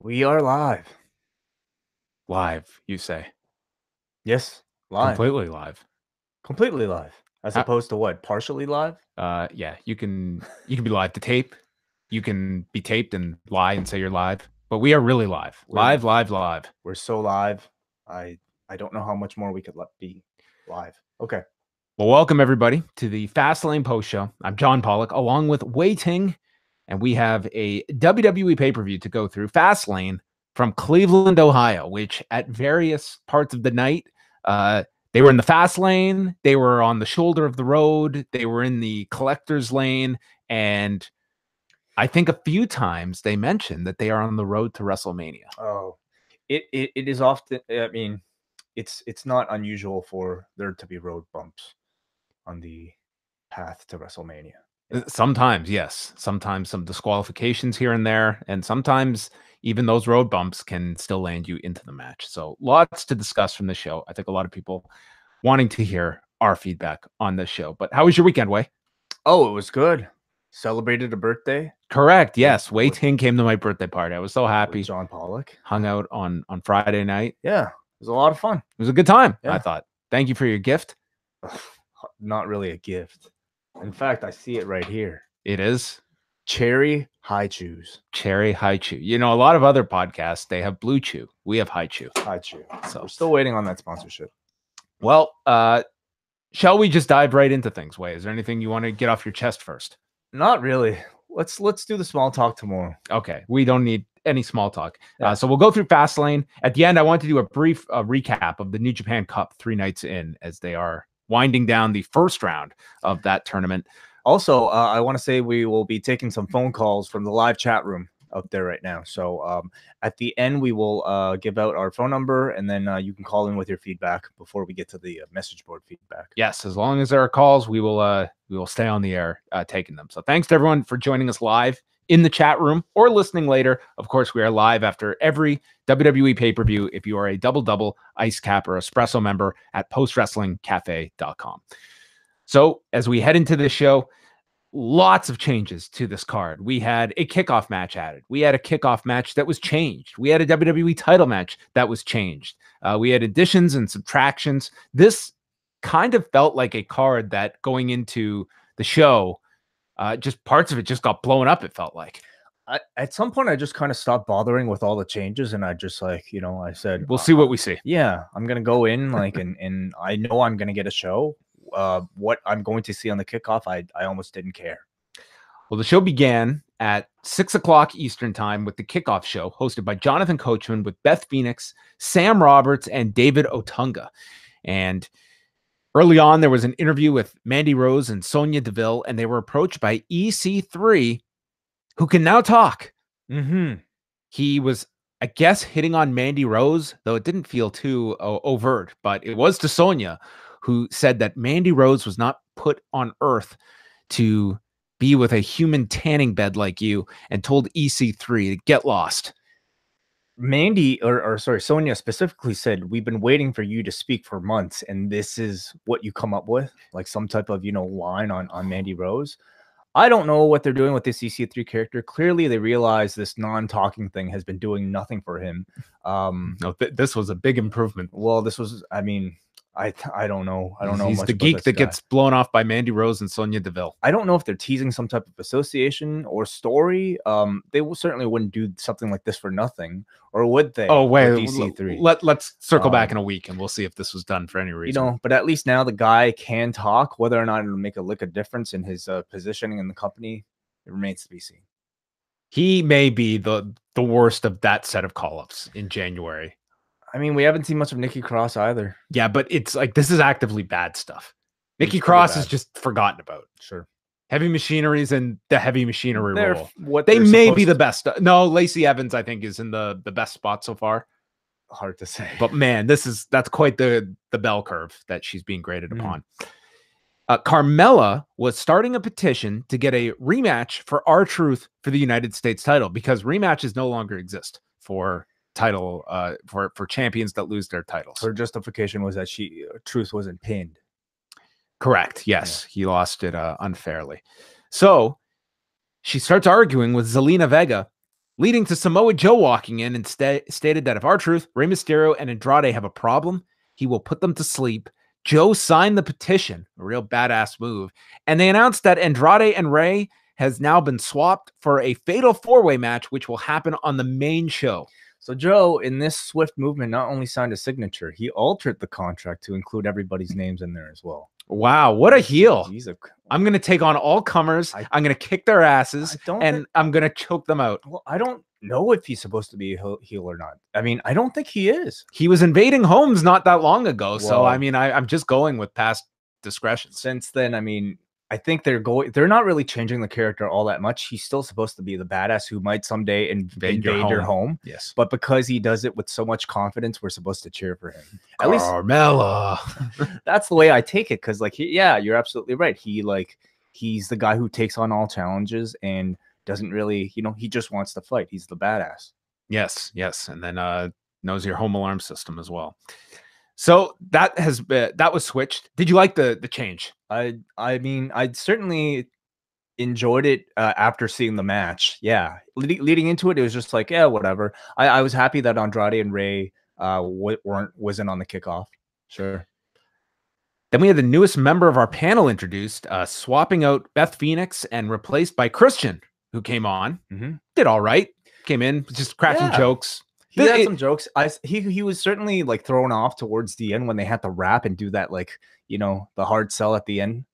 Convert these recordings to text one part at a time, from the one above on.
We are live. Live, you say? Yes, live. Completely live. Completely live. As opposed to what? Partially live? Yeah, you can be live to tape. You can be taped and lie and say you're live. But we are really live. Live. We're so live. I don't know how much more we could be live. Okay. Well, welcome everybody to the Fastlane post show. I'm John Pollock, along with Wai Ting, and we have a WWE pay-per-view to go through. Fastlane from Cleveland, Ohio, which at various parts of the night, they were in the fast lane, they were on the shoulder of the road, they were in the collector's lane, and I think a few times they mentioned that they are on the road to WrestleMania. Oh, it is often. I mean, it's not unusual for there to be road bumps on the path to WrestleMania. Yeah. Sometimes, yes. Sometimes some disqualifications here and there, and sometimes even those road bumps can still land you into the match. So lots to discuss from the show. I think a lot of people wanting to hear our feedback on this show. But how was your weekend, Wai? Oh, it was good. Celebrated a birthday. Correct. Yes. Wai Ting came to my birthday party. I was so happy. With John Pollock. Hung out on Friday night. Yeah. It was a lot of fun. It was a good time, yeah. I thought. Thank you for your gift. Not really a gift. In fact, I see it right here. It is? Cherry High Chews. Cherry High Chew. You know, a lot of other podcasts, they have Blue Chew. We have High Chew. High Chew. So we're still waiting on that sponsorship. Well, shall we just dive right into things, Wai? Is there anything you want to get off your chest first? Not really. Let's do the small talk tomorrow. Okay. We don't need any small talk. Yeah. So we'll go through Fastlane. At the end, I want to do a brief recap of the New Japan Cup 3 nights in, as they are winding down the first round of that tournament. Also, I want to say we will be taking some phone calls from the live chat room out there right now. So at the end, we will give out our phone number, and then you can call in with your feedback before we get to the message board feedback. Yes, as long as there are calls, we will stay on the air taking them. So thanks to everyone for joining us live in the chat room or listening later. Of course, we are live after every WWE pay-per-view if you are a double, ice cap, or espresso member at postwrestlingcafe.com. So as we head into this show, lots of changes to this card. We had a kickoff match added. We had a kickoff match that was changed. We had a WWE title match that was changed. We had additions and subtractions. This kind of felt like a card that going into the show, just parts of it just got blown up, it felt like. At some point, I just kind of stopped bothering with all the changes, and I just I said, we'll see what we see. Yeah, I'm going to go in and I know I'm going to get a show. What I'm going to see on the kickoff, I almost didn't care. Well, the show began at 6 o'clock Eastern time with the kickoff show hosted by Jonathan Coachman with Beth Phoenix, Sam Roberts, and David Otunga. And early on, there was an interview with Mandy Rose and Sonya Deville, and they were approached by EC3, who can now talk. He was, I guess, hitting on Mandy Rose, though it didn't feel too overt, but it was to Sonya, who said that Mandy Rose was not put on Earth to be with a human tanning bed like you, and told EC3 to get lost. Mandy, or sorry, Sonya specifically said, we've been waiting for you to speak for months, and this is what you come up with, like some type of, line on Mandy Rose. I don't know what they're doing with this EC3 character. Clearly, they realize this non-talking thing has been doing nothing for him. No, this was a big improvement. Well, this was, I mean, I don't know. I don't know. He's much the geek that gets blown off by Mandy Rose and Sonya Deville. I don't know if they're teasing some type of association or story. They certainly wouldn't do something like this for nothing, or would they? Oh wait, DC3. Let's circle back in a week and we'll see if this was done for any reason. But at least now the guy can talk. Whether or not it'll make a lick of difference in his positioning in the company, it remains to be seen. He may be the worst of that set of call-ups in January. I mean, we haven't seen much of Nikki Cross either. Yeah, but it's like this is actively bad stuff. Nikki Cross is just forgotten about. Sure. Heavy Machinery's in the Heavy Machinery role. They may be the best. No, Lacey Evans, I think, is in the best spot so far. Hard to say. But man, that's quite the bell curve that she's being graded upon. Carmella was starting a petition to get a rematch for R-Truth for the United States title, because rematches no longer exist for title for champions that lose their titles. Her justification was that Truth wasn't pinned. Correct. Yes, He lost it unfairly. So she starts arguing with Zelina Vega, leading to Samoa Joe walking in and stated that if R-Truth, Rey Mysterio, and Andrade have a problem, he will put them to sleep. Joe signed the petition, a real badass move, and they announced that Andrade and Rey has now been swapped for a fatal four-way match, which will happen on the main show. So Joe, in this swift movement, not only signed a signature, he altered the contract to include everybody's names in there as well. Wow, what a heel. I'm going to take on all comers. I'm going to kick their asses, and I'm going to choke them out. Well, I don't know if he's supposed to be a heel or not. I mean, I don't think he is. He was invading homes not that long ago. So, I mean, I'm just going with past discretion. Since then, I mean, I think they're not really changing the character all that much. He's still supposed to be the badass who might someday invade your home. Yes. But because he does it with so much confidence, we're supposed to cheer for him. At least Carmella. That's the way I take it. Cause like, yeah, you're absolutely right. He's the guy who takes on all challenges and doesn't really, he just wants to fight. He's the badass. Yes. Yes. And then knows your home alarm system as well. So that was switched. Did you like the change? I mean, I certainly enjoyed it after seeing the match. Yeah, leading into it, it was just like, yeah, whatever. I was happy that Andrade and Rey wasn't on the kickoff. Sure. Then we had the newest member of our panel introduced, swapping out Beth Phoenix and replaced by Christian, who came on. Did all right. Came in, just cracking jokes. He had some jokes. He was certainly like thrown off towards the end when they had to rap and do that, like, the hard sell at the end.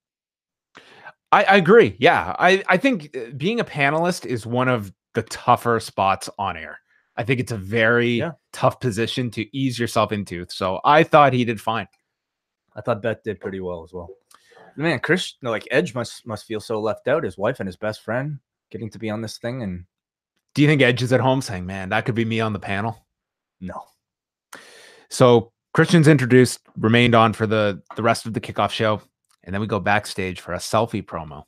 I agree. Yeah. I think being a panelist is one of the tougher spots on air. I think it's a very tough position to ease yourself into. So I thought he did fine. I thought Beth did pretty well as well. Man, Chris, Edge must feel so left out. His wife and his best friend getting to be on this thing. And do you think Edge is at home saying, man, that could be me on the panel? No. So Christian's introduced, remained on for the rest of the kickoff show. And then we go backstage for a selfie promo.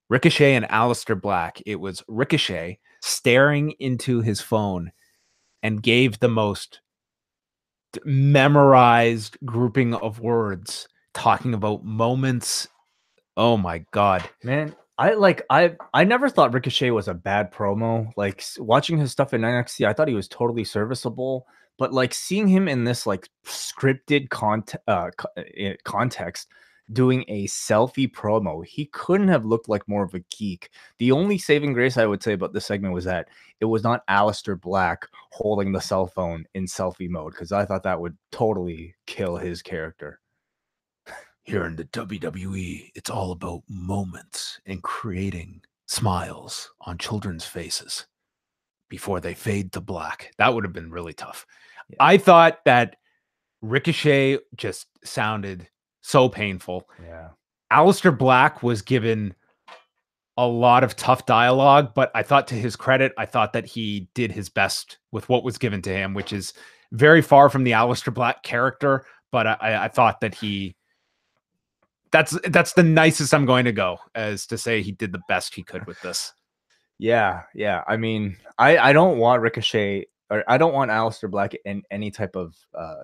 Ricochet and Aleister Black. It was Ricochet staring into his phone and gave the most memorized grouping of words talking about moments. Oh my God, man. I never thought Ricochet was a bad promo. Like watching his stuff in NXT, I thought he was totally serviceable. But like seeing him in this like scripted context doing a selfie promo, he couldn't have looked like more of a geek. The only saving grace I would say about this segment was that it was not Aleister Black holding the cell phone in selfie mode, because I thought that would totally kill his character. Here in the WWE, it's all about moments and creating smiles on children's faces before they fade to black. That would have been really tough. Yeah. I thought that Ricochet just sounded so painful. Yeah. Aleister Black was given a lot of tough dialogue, but I thought, to his credit, I thought that he did his best with what was given to him, which is very far from the Aleister Black character. But I thought that that's the nicest I'm going to go, as to say he did the best he could with this. Yeah. I mean, I don't want Ricochet, or I don't want Aleister Black in any type of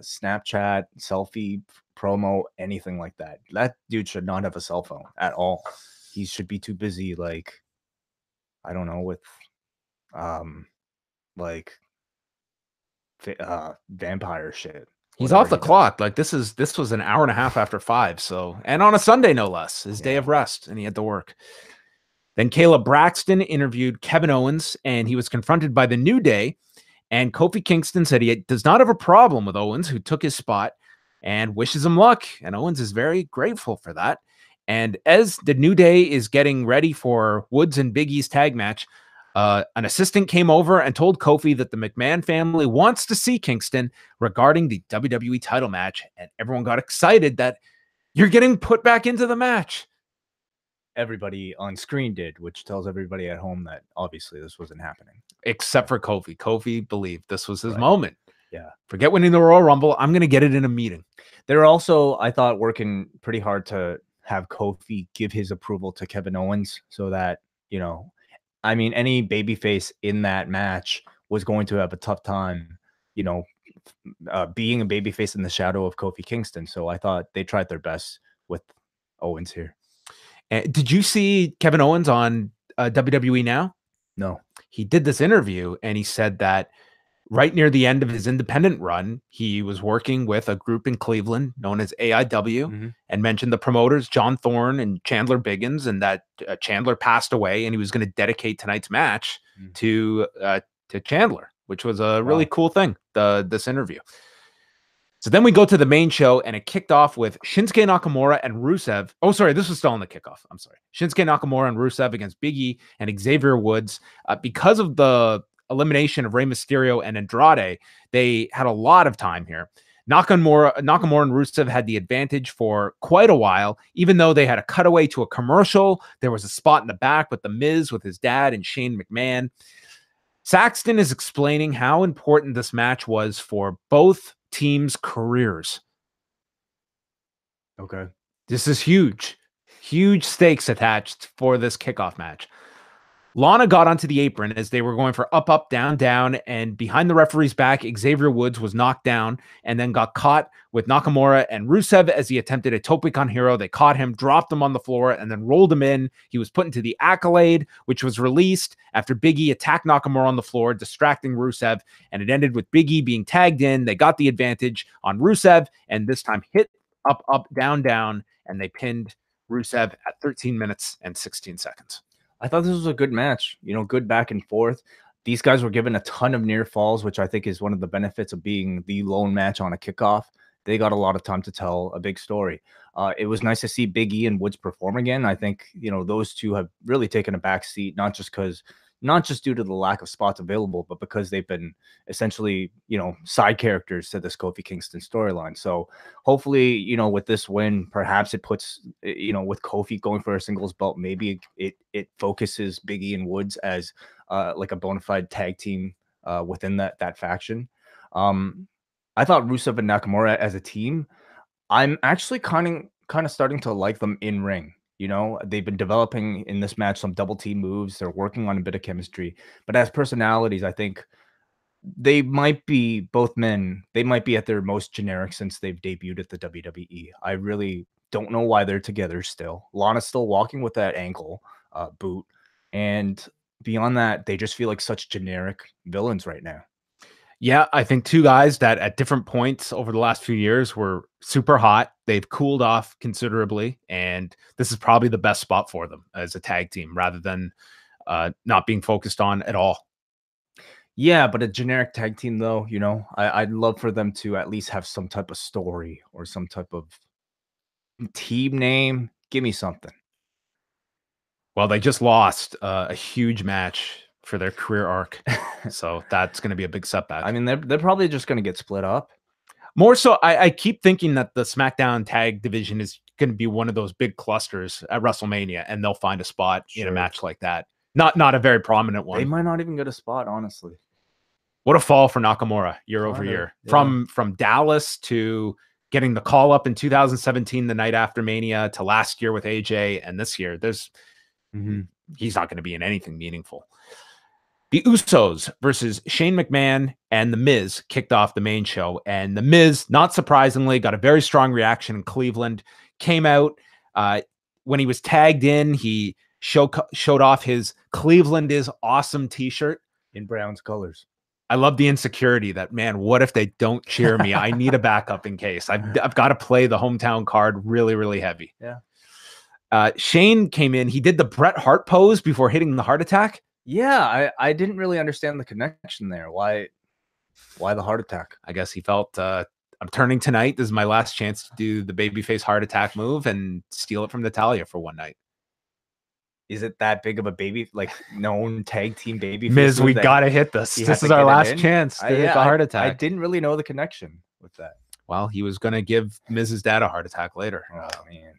Snapchat, selfie, promo, anything like that. That dude should not have a cell phone at all. He should be too busy, like, I don't know, with vampire shit. He's off the clock. Like this was an hour and a half after 5. So, and on a Sunday, no less, his day of rest, and he had to work. Then Kayla Braxton interviewed Kevin Owens, and he was confronted by the New Day. And Kofi Kingston said he does not have a problem with Owens, who took his spot, and wishes him luck. And Owens is very grateful for that. And as the New Day is getting ready for Woods and Big E's tag match, an assistant came over and told Kofi that the McMahon family wants to see Kingston regarding the WWE title match. And everyone got excited that you're getting put back into the match. Everybody on screen did, which tells everybody at home that obviously this wasn't happening. Except for Kofi. Kofi believed this was his moment. Yeah. Forget winning the Royal Rumble. I'm going to get it in a meeting. They're also, I thought, working pretty hard to have Kofi give his approval to Kevin Owens, so that, I mean, any babyface in that match was going to have a tough time, being a babyface in the shadow of Kofi Kingston. So I thought they tried their best with Owens here. Did you see Kevin Owens on WWE Now? No. he did this interview and he said that right near the end of his independent run, he was working with a group in Cleveland known as AIW and mentioned the promoters, John Thorne and Chandler Biggins, and that Chandler passed away and he was going to dedicate tonight's match to Chandler, which was a really cool thing, this interview. So then we go to the main show, and it kicked off with Shinsuke Nakamura and Rusev. Oh, sorry, this was still on the kickoff. I'm sorry. Shinsuke Nakamura and Rusev against Big E and Xavier Woods. Because of the elimination of Rey Mysterio and Andrade, they had a lot of time here. Nakamura and Rusev had the advantage for quite a while, even though they had a cutaway to a commercial. There was a spot in the back with The Miz with his dad and Shane McMahon. Saxton is explaining how important this match was for both teams' careers. Okay. This is huge. Huge stakes attached for this kickoff match. Lana got onto the apron as they were going for up, up, down, down, and behind the referee's back, Xavier Woods was knocked down and then got caught with Nakamura and Rusev as he attempted a tope con hero. They caught him, dropped him on the floor, and then rolled him in. He was put into the Accolade, which was released after Big E attacked Nakamura on the floor, distracting Rusev, and it ended with Big E being tagged in. They got the advantage on Rusev, and this time hit up, up, down, down, and they pinned Rusev at 13 minutes and 16 seconds. I thought this was a good match, you know, good back and forth. These guys were given a ton of near falls, which I think is one of the benefits of being the lone match on a kickoff. They got a lot of time to tell a big story. It was nice to see Big E and Woods perform again. I think, you know, those two have really taken a back seat, not just due to the lack of spots available, but because they've been essentially, you know, side characters to this Kofi Kingston storyline. So hopefully, you know, with this win, perhaps it puts, you know, with Kofi going for a singles belt, maybe it focuses Big E and Woods as like a bona fide tag team within that faction. I thought Rusev and Nakamura as a team, I'm actually kind of starting to like them in ring. You know, they've been developing in this match some double team moves. They're working on a bit of chemistry, but as personalities, I think they might be, both men, they might be at their most generic since they've debuted at the WWE. I really don't know why they're together still. Lana's still walking with that ankle boot. And beyond that, they just feel like such generic villains right now. Yeah, I think two guys that at different points over the last few years were super hot. They've cooled off considerably, and this is probably the best spot for them as a tag team rather than not being focused on at all. Yeah, but a generic tag team, though, you know, I'd love for them to at least have some type of story or some type of team name. Give me something. Well, they just lost a huge match for their career arc. So that's going to be a big setback. I mean, they're probably just going to get split up. More so, I keep thinking that the SmackDown tag division is going to be one of those big clusters at WrestleMania, and they'll find a spot in a match like that. Not a very prominent one. They might not even get a spot, honestly. What a fall for Nakamura year over year. Yeah. From Dallas to getting the call up in 2017, the night after Mania, to last year with AJ, and this year, he's not going to be in anything meaningful. The Usos versus Shane McMahon and The Miz kicked off the main show. And The Miz, not surprisingly, got a very strong reaction in Cleveland. Came out when he was tagged in. He showed off his Cleveland is awesome t-shirt in Brown's colors. I love the insecurity that, man, what if they don't cheer me? I need a backup in case. I've got to play the hometown card really, really heavy. Yeah. Shane came in. He did the Bret Hart pose before hitting the heart attack. Yeah, I didn't really understand the connection there. Why the heart attack? I guess he felt I'm turning tonight. This is my last chance to do the babyface heart attack move and steal it from Natalya for one night. Is it that big of a known tag team babyface? Miz, we got to hit this. This is our last chance to hit the heart attack. I didn't really know the connection with that. Well, he was going to give Miz's dad a heart attack later. Oh, man.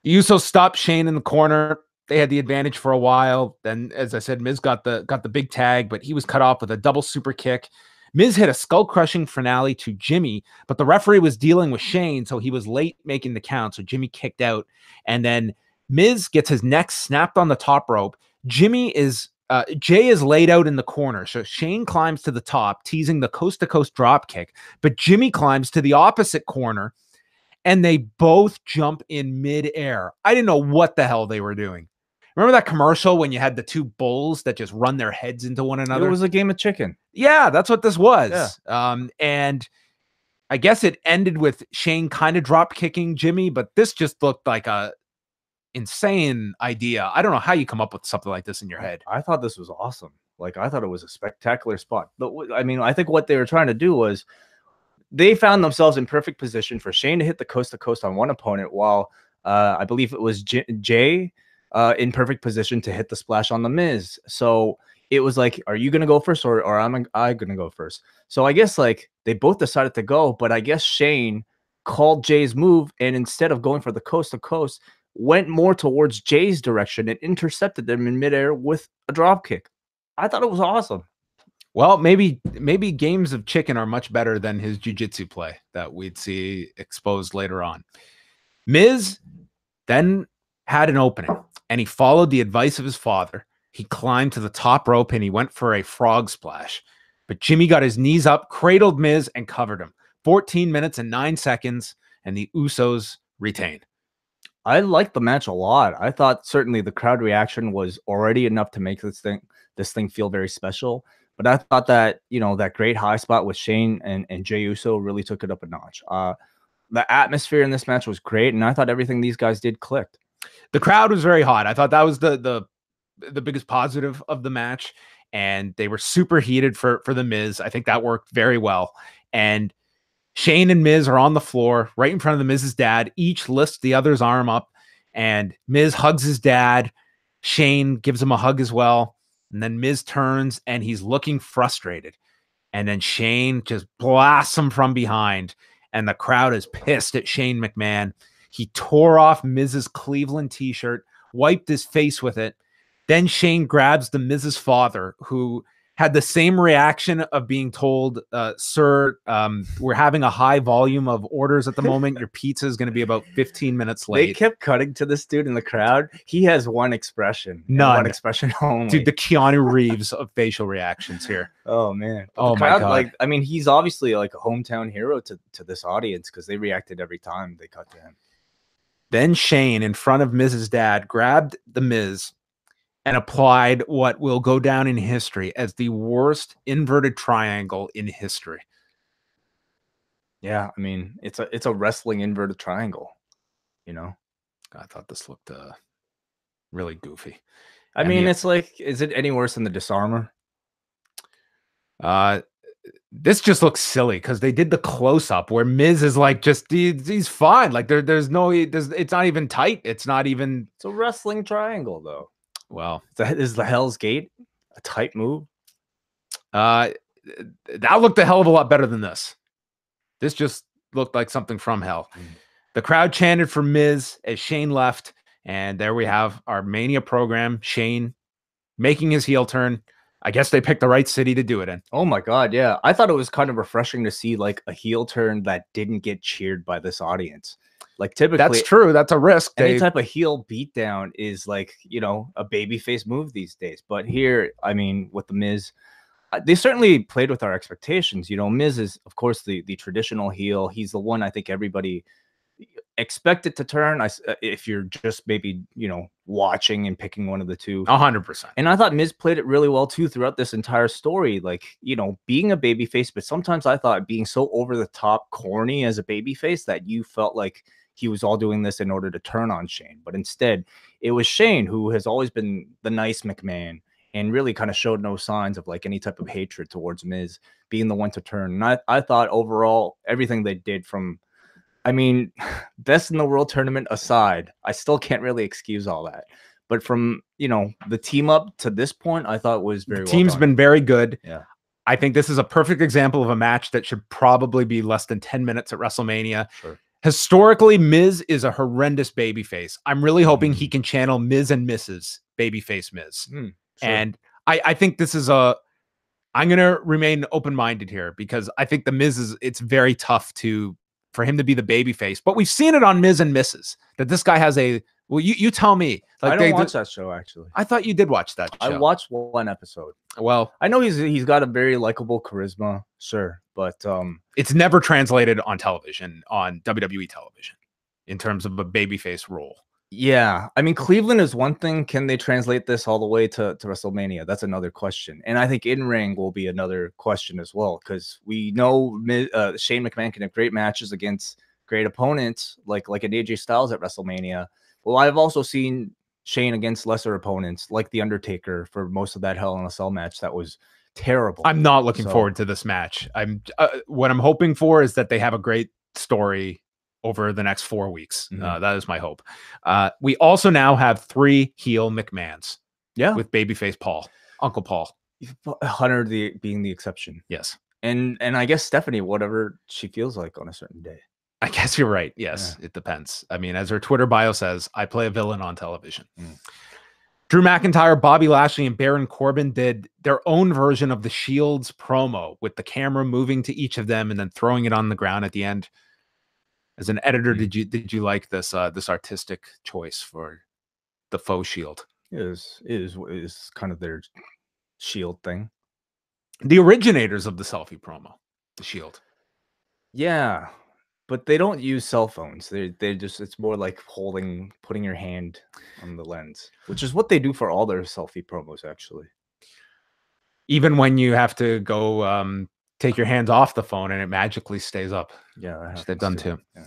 Usos stopped Shane in the corner. They had the advantage for a while. Then, as I said, Miz got the big tag, but he was cut off with a double super kick. Miz hit a skull-crushing finale to Jimmy, but the referee was dealing with Shane, so he was late making the count, so Jimmy kicked out. And then Miz gets his neck snapped on the top rope. Jay is laid out in the corner, so Shane climbs to the top, teasing the coast-to-coast drop kick, but Jimmy climbs to the opposite corner, and they both jump in midair. I didn't know what the hell they were doing. Remember that commercial when you had the two bulls that just run their heads into one another? It was a game of chicken. Yeah, that's what this was. Yeah. And I guess it ended with Shane kind of drop kicking Jimmy, but this just looked like a insane idea. I don't know how you come up with something like this in your head. I thought this was awesome. Like, I thought it was a spectacular spot. But I mean, I think what they were trying to do was they found themselves in perfect position for Shane to hit the coast to coast on one opponent, while I believe it was Jay in perfect position to hit the splash on the Miz. So it was like, are you gonna go first, or am I gonna go first? So I guess like they both decided to go, but I guess Shane called Jay's move, and instead of going for the coast to coast, went more towards Jay's direction and intercepted them in midair with a drop kick. I thought it was awesome. Well, maybe games of chicken are much better than his jiu-jitsu play that we'd see exposed later on. Miz then had an opening, and he followed the advice of his father. He climbed to the top rope, and he went for a frog splash. But Jimmy got his knees up, cradled Miz, and covered him. 14 minutes and 9 seconds, and the Usos retained. I liked the match a lot. I thought certainly the crowd reaction was already enough to make this thing feel very special. But I thought that, you know, that great high spot with Shane and Jey Uso really took it up a notch. The atmosphere in this match was great, and I thought everything these guys did clicked. The crowd was very hot. I thought that was the biggest positive of the match, and they were super heated for the Miz. I think that worked very well. And Shane and Miz are on the floor right in front of the Miz's dad. Each lifts the other's arm up, and Miz hugs his dad. Shane gives him a hug as well. And then Miz turns, and he's looking frustrated. And then Shane just blasts him from behind, and the crowd is pissed at Shane McMahon. He tore off Miz's Cleveland t-shirt, wiped his face with it. Then Shane grabs the Miz's father, who had the same reaction of being told, sir, we're having a high volume of orders at the moment. Your pizza is going to be about 15 minutes late. They kept cutting to this dude in the crowd. He has one expression. One expression only. Dude, the Keanu Reeves of facial reactions here. Oh, man. But oh, the crowd, my God. Like, I mean, he's obviously like a hometown hero to this audience, because they reacted every time they cut to him. Then Shane, in front of Miz's dad, grabbed the Miz and applied what will go down in history as the worst inverted triangle in history. Yeah, I mean, it's a wrestling inverted triangle, you know? I thought this looked really goofy. I mean, it's like, is it any worse than the disarmer? This just looks silly because they did the close-up where Miz is like, just he's fine. Like it's not even tight. It's not even. It's a wrestling triangle, though. Well, is the Hell's Gate a tight move? That looked a hell of a lot better than this. This just looked like something from hell. The crowd chanted for Miz as Shane left, and there we have our Mania program. Shane making his heel turn. I guess they picked the right city to do it in. Oh my God, yeah. I thought it was kind of refreshing to see like a heel turn that didn't get cheered by this audience. Like typically, that's true. That's a risk. Any type of heel beatdown is like, you know, a babyface move these days. But here, I mean, with the Miz, they certainly played with our expectations. You know, Miz is, of course, the traditional heel. He's the one I think everybody expected to turn. If you're just maybe, you know, watching and picking one of the two. 100%. And I thought Miz played it really well too throughout this entire story. Like, you know, being a babyface, but sometimes I thought being so over the top corny as a babyface that you felt like he was all doing this in order to turn on Shane. But instead, it was Shane who has always been the nice McMahon and really kind of showed no signs of like any type of hatred towards Miz being the one to turn. And I thought overall, everything they did from, I mean, best in the world tournament aside, I still can't really excuse all that. But from, you know, the team up to this point, I thought was very well done. Team's been very good. Yeah. I think this is a perfect example of a match that should probably be less than 10 minutes at WrestleMania. Sure. Historically, Miz is a horrendous babyface. I'm really hoping he can channel Miz and Mrs. Babyface Miz. Sure. And I think this is I'm going to remain open-minded here because I think the Miz it's very tough for him to be the babyface. But we've seen it on Miz and Mrs. that this guy has well, you tell me. Like I don't watch that show, actually. I thought you did watch that show. I watched one episode. Well, I know he's got a very likable charisma, sure, but it's never translated on television, on WWE television, in terms of a babyface role. Yeah, I mean, Cleveland is one thing. Can they translate this all the way to WrestleMania? That's another question. And I think in-ring will be another question as well, because we know Shane McMahon can have great matches against great opponents, like an AJ Styles at WrestleMania. Well, I've also seen Shane against lesser opponents, like The Undertaker, for most of that Hell in a Cell match. That was terrible. I'm not looking forward to this match. What I'm hoping for is that they have a great story over the next 4 weeks. That is my hope. We also now have 3 heel McMahons. Yeah. With babyface Paul, Uncle Paul. Hunter being the exception. Yes. And I guess Stephanie, whatever she feels like on a certain day. I guess you're right. Yes, It depends. I mean, as her Twitter bio says, I play a villain on television. Drew McIntyre, Bobby Lashley, and Baron Corbin did their own version of the Shield's promo, with the camera moving to each of them and then throwing it on the ground at the end. As an editor, did you like this this artistic choice for the faux Shield? It is kind of their Shield thing. The originators of the selfie promo, the Shield. Yeah, but they don't use cell phones. They just, it's more like putting your hand on the lens, which is what they do for all their selfie promos, actually. Even when you have to go take your hands off the phone and it magically stays up. Yeah, which they've done too. Yeah.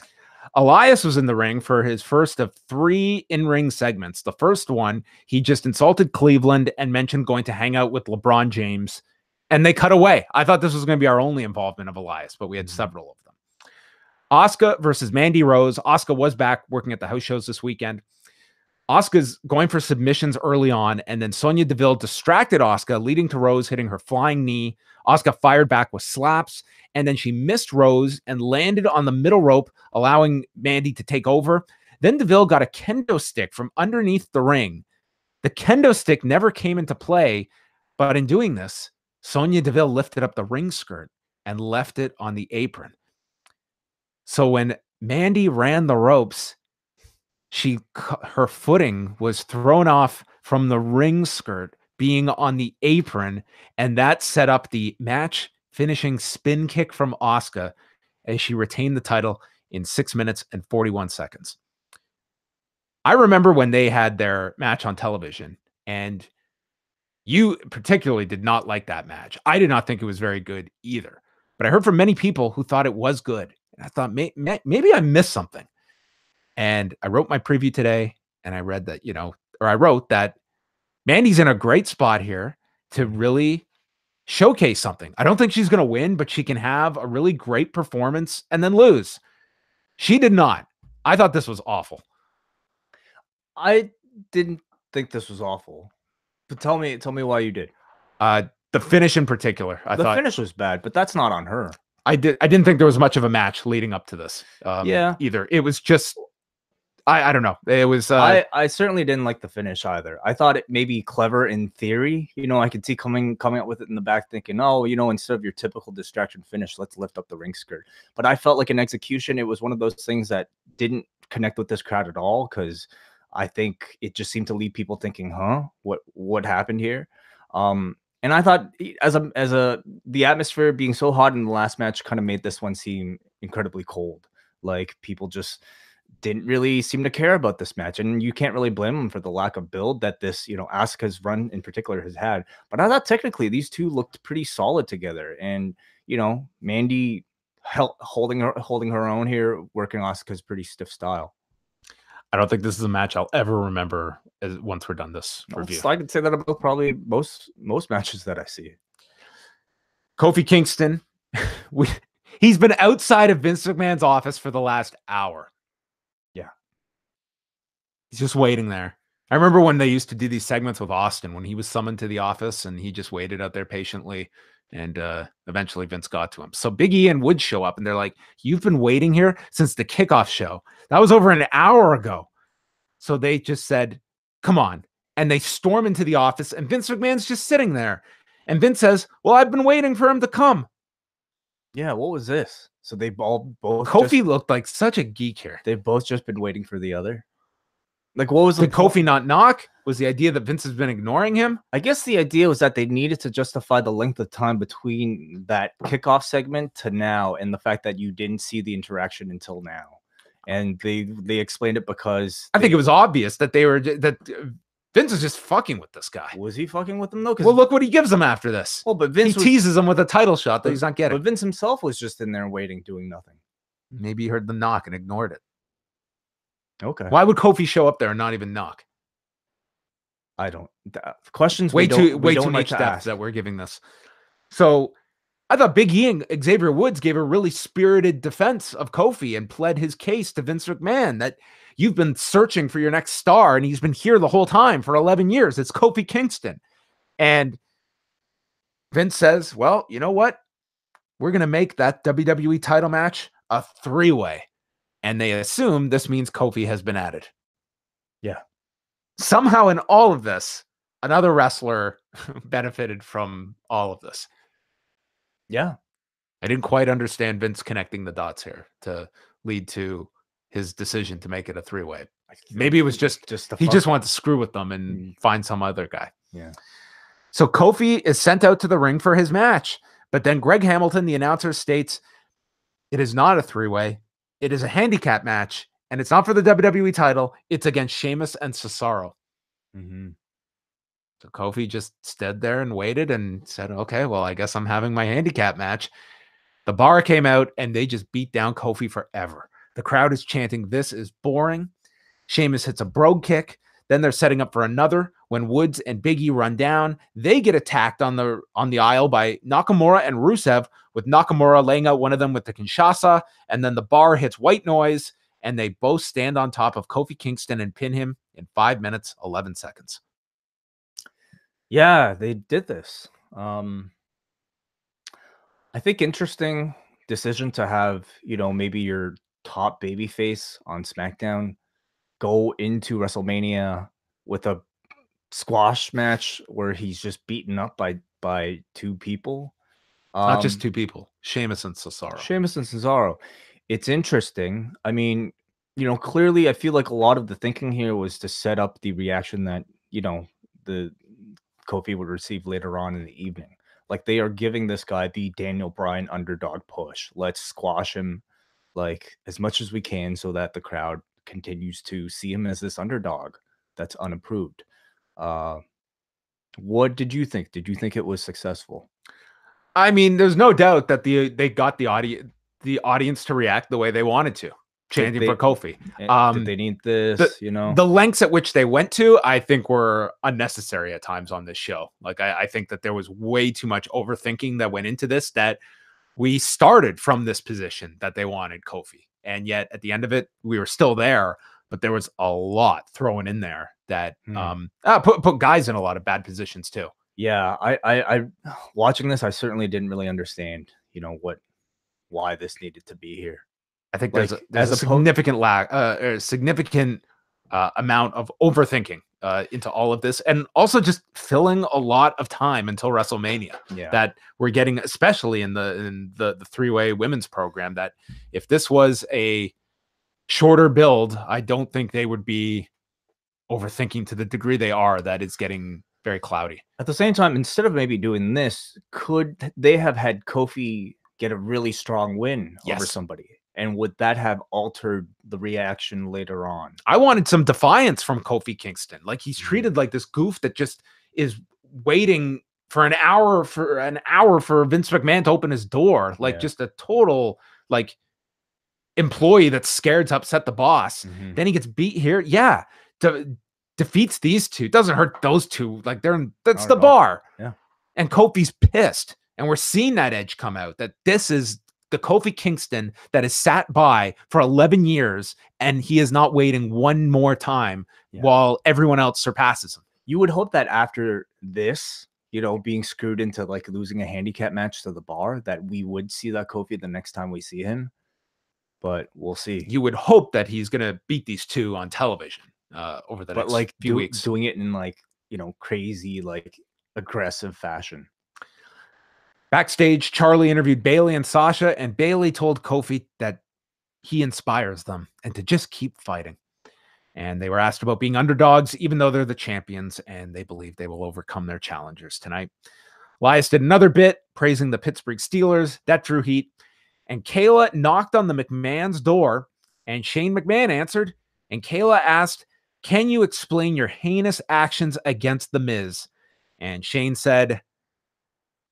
Elias was in the ring for his first of 3 in-ring segments. The first one, he just insulted Cleveland and mentioned going to hang out with LeBron James, and they cut away. I thought this was going to be our only involvement of Elias, but we had several of them. Asuka versus Mandy Rose. Asuka was back working at the house shows this weekend. Asuka's going for submissions early on, and then Sonya Deville distracted Asuka, leading to Rose hitting her flying knee. Asuka fired back with slaps, and then she missed Rose and landed on the middle rope, allowing Mandy to take over. Then Deville got a kendo stick from underneath the ring. The kendo stick never came into play, but in doing this, Sonya Deville lifted up the ring skirt and left it on the apron. So when Mandy ran the ropes, her footing was thrown off from the ring skirt being on the apron, and that set up the match finishing spin kick from Asuka as she retained the title in 6 minutes and 41 seconds. I remember when they had their match on television, and you particularly did not like that match. I did not think it was very good either, but I heard from many people who thought it was good. And I thought maybe I missed something. And I wrote my preview today, and I read that, I wrote that Mandy's in a great spot here to really showcase something. I don't think she's going to win, but she can have a really great performance and then lose. She did not. I thought this was awful. I didn't think this was awful, but tell me why you did. The finish in particular, I thought the finish was bad, but that's not on her. I didn't think there was much of a match leading up to this. Either. It was just, I don't know. It was. I certainly didn't like the finish either. I thought it may be clever in theory. I could see coming up with it in the back, thinking, oh, instead of your typical distraction finish, let's lift up the ring skirt. But I felt like in execution, it was one of those things that didn't connect with this crowd at all, because I think it just seemed to leave people thinking, huh, what happened here? And I thought the atmosphere being so hot in the last match kind of made this one seem incredibly cold. Like, people just didn't really seem to care about this match, and you can't really blame them for the lack of build that this, Asuka's run in particular has had. But I thought technically these two looked pretty solid together, and Mandy holding her own here, working Asuka's pretty stiff style. I don't think this is a match I'll ever remember once we're done this review. I could say that about probably most matches that I see. Kofi Kingston, he's been outside of Vince McMahon's office for the last hour. Yeah. He's just waiting there. I remember when they used to do these segments with Austin, when he was summoned to the office and he just waited out there patiently, and eventually Vince got to him. So Big E and Woods show up, and they're like, you've been waiting here since the kickoff show. That was over an hour ago. So they just said, come on. And they storm into the office, and Vince McMahon's just sitting there. And Vince says, well, I've been waiting for him to come. Yeah, what was this? So they both Kofi looked like such a geek here. They've both just been waiting for the other. Like, what was Did Kofi not knock? Was the idea that Vince has been ignoring him? I guess the idea was that they needed to justify the length of time between that kickoff segment to now, and the fact that you didn't see the interaction until now. And they explained it because I think it was obvious that Vince is just fucking with this guy. Was he fucking with him though? Well, look what he gives him after this. Well, but Vince teases him with a title shot that he's not getting. But Vince himself was just in there waiting, doing nothing. Maybe he heard the knock and ignored it. Okay. Why would Kofi show up there and not even knock? I don't. Questions way too much depth that we're giving this. So I thought Big E and Xavier Woods gave a really spirited defense of Kofi and pled his case to Vince McMahon that you've been searching for your next star and he's been here the whole time for 11 years. It's Kofi Kingston. And Vince says, well, you know what? We're going to make that WWE title match a 3-way. And they assume this means Kofi has been added. Yeah. Somehow in all of this, another wrestler benefited from all of this. Yeah. I didn't quite understand Vince connecting the dots here to lead to his decision to make it a 3-way. Maybe it was just he just wanted to screw with them and find some other guy. Yeah. So Kofi is sent out to the ring for his match, but then Greg Hamilton, the announcer, states it is not a 3-way. It is a handicap match, and it's not for the WWE title. It's against Sheamus and Cesaro. Mm-hmm. So Kofi just stood there and waited and said, okay, well, I guess I'm having my handicap match. The bar came out, and they just beat down Kofi forever. The crowd is chanting, this is boring. Sheamus hits a brogue kick. Then they're setting up for another. When Woods and Big E run down, they get attacked on the aisle by Nakamura and Rusev, with Nakamura laying out one of them with the Kinshasa, and then the bar hits white noise, and they both stand on top of Kofi Kingston and pin him in 5 minutes, 11 seconds. Yeah, they did this. I think interesting decision to have, maybe your top babyface on SmackDown go into WrestleMania with a squash match where he's just beaten up by two people. Not just two people, Sheamus and Cesaro. It's interesting. I mean, clearly I feel like a lot of the thinking here was to set up the reaction that, the Kofi would receive later on in the evening. Like, they are giving this guy the Daniel Bryan underdog push. Let's squash him like as much as we can so that the crowd continues to see him as this underdog that's unapproved. What did you think? Did you think it was successful? I mean, there's no doubt that they got the audience to react the way they wanted to, chanting for Kofi. Did they need this? The lengths at which they went to, I think, were unnecessary at times on this show. Like, I think that there was way too much overthinking that went into this, that we started from this position that they wanted Kofi. And yet at the end of it, we were still there, but there was a lot thrown in there that put guys in a lot of bad positions too. Yeah, I watching this, I certainly didn't really understand, why this needed to be here. I think there's a significant significant amount of overthinking into all of this, and also just filling a lot of time until WrestleMania. Yeah. That we're getting, especially in the 3-way women's program. That if this was a shorter build, I don't think they would be overthinking to the degree they are. That it's getting very cloudy. At the same time, instead of maybe doing this, could they have had Kofi get a really strong win over somebody? And would that have altered the reaction later on? I wanted some defiance from Kofi Kingston. Like, he's treated like this goof that just is waiting for an hour for Vince McMahon to open his door. Like, just a total employee that's scared to upset the boss. Mm-hmm. Then he gets beat here. Yeah. Defeats these two. Doesn't hurt those two. Like, that's the bar. Yeah. And Kofi's pissed. And we're seeing that edge come out, that this is the Kofi Kingston that has sat by for 11 years, and he is not waiting one more time while everyone else surpasses him. You would hope that after this, being screwed into losing a handicap match to the bar, that we would see that Kofi the next time we see him. But we'll see. You would hope that he's going to beat these two on television over the next few weeks. Doing it in crazy, aggressive fashion. Backstage, Charlie interviewed Bayley and Sasha, and Bayley told Kofi that he inspires them and to just keep fighting. And they were asked about being underdogs, even though they're the champions, and they believe they will overcome their challengers tonight. Elias did another bit, praising the Pittsburgh Steelers. That drew heat. And Kayla knocked on the McMahon's door And Shane McMahon answered, and Kayla asked, can you explain your heinous actions against The Miz? And Shane said,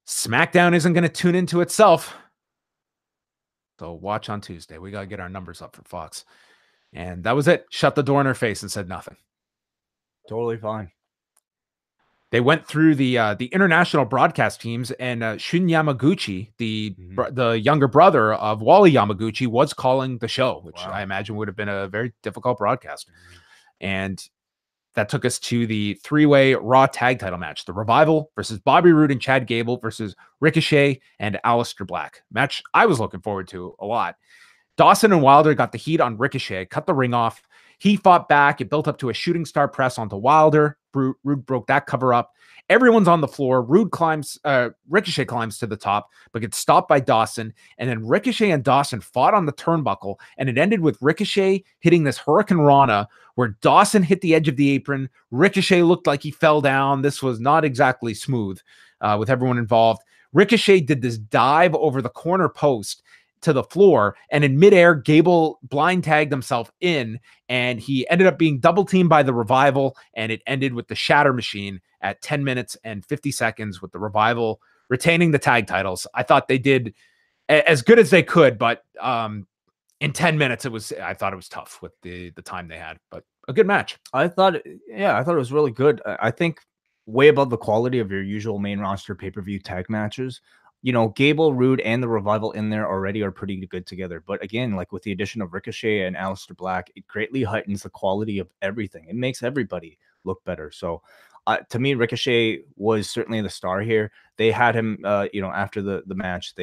SmackDown isn't going to tune into itself. So watch on Tuesday. We got to get our numbers up for Fox. And that was it. Shut the door in her face and said nothing. Totally fine. They went through the international broadcast teams, and Shun Yamaguchi, the younger brother of Wally Yamaguchi, was calling the show, which I imagine would have been a very difficult broadcast. And that took us to the three-way Raw tag title match. The Revival versus Bobby Roode and Chad Gable versus Ricochet and Aleister Black. Match I was looking forward to a lot. Dawson and Wilder got the heat on Ricochet, cut the ring off. He fought back. It built up to a shooting star press onto Wilder. Roode broke that cover up. Everyone's on the floor. Ricochet climbs to the top, but gets stopped by Dawson. And then Ricochet and Dawson fought on the turnbuckle, and it ended with Ricochet hitting this Hurricane Rana, where Dawson hit the edge of the apron. Ricochet looked like he fell down. This was not exactly smooth with everyone involved. Ricochet did this dive over the corner post to the floor, and in midair, Gable blind tagged himself in, and he ended up being double teamed by the Revival, and it ended with the Shatter Machine at 10 minutes and 50 seconds with the Revival retaining the tag titles. I thought they did as good as they could, but in 10 minutes, I thought it was tough with the time they had, but a good match. I thought it was really good. I think way above the quality of your usual main roster pay-per-view tag matches. You know, Gable, Roode, and the Revival in there already are pretty good together. But again, like with the addition of Ricochet and Aleister Black, it greatly heightens the quality of everything. It makes everybody look better. So to me, Ricochet was certainly the star here. They had him, after the match,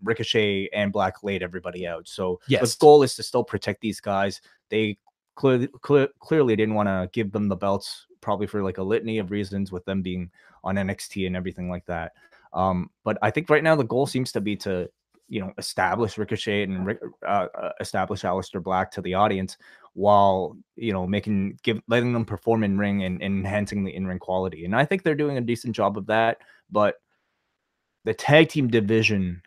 Ricochet and Black laid everybody out. So the goal is to still protect these guys. They clearly didn't want to give them the belts, probably for like a litany of reasons with them being on NXT and everything like that. But I think right now the goal seems to be to, establish Ricochet and establish Aleister Black to the audience while, letting them perform in ring and enhancing the in-ring quality. And I think they're doing a decent job of that, but the tag team division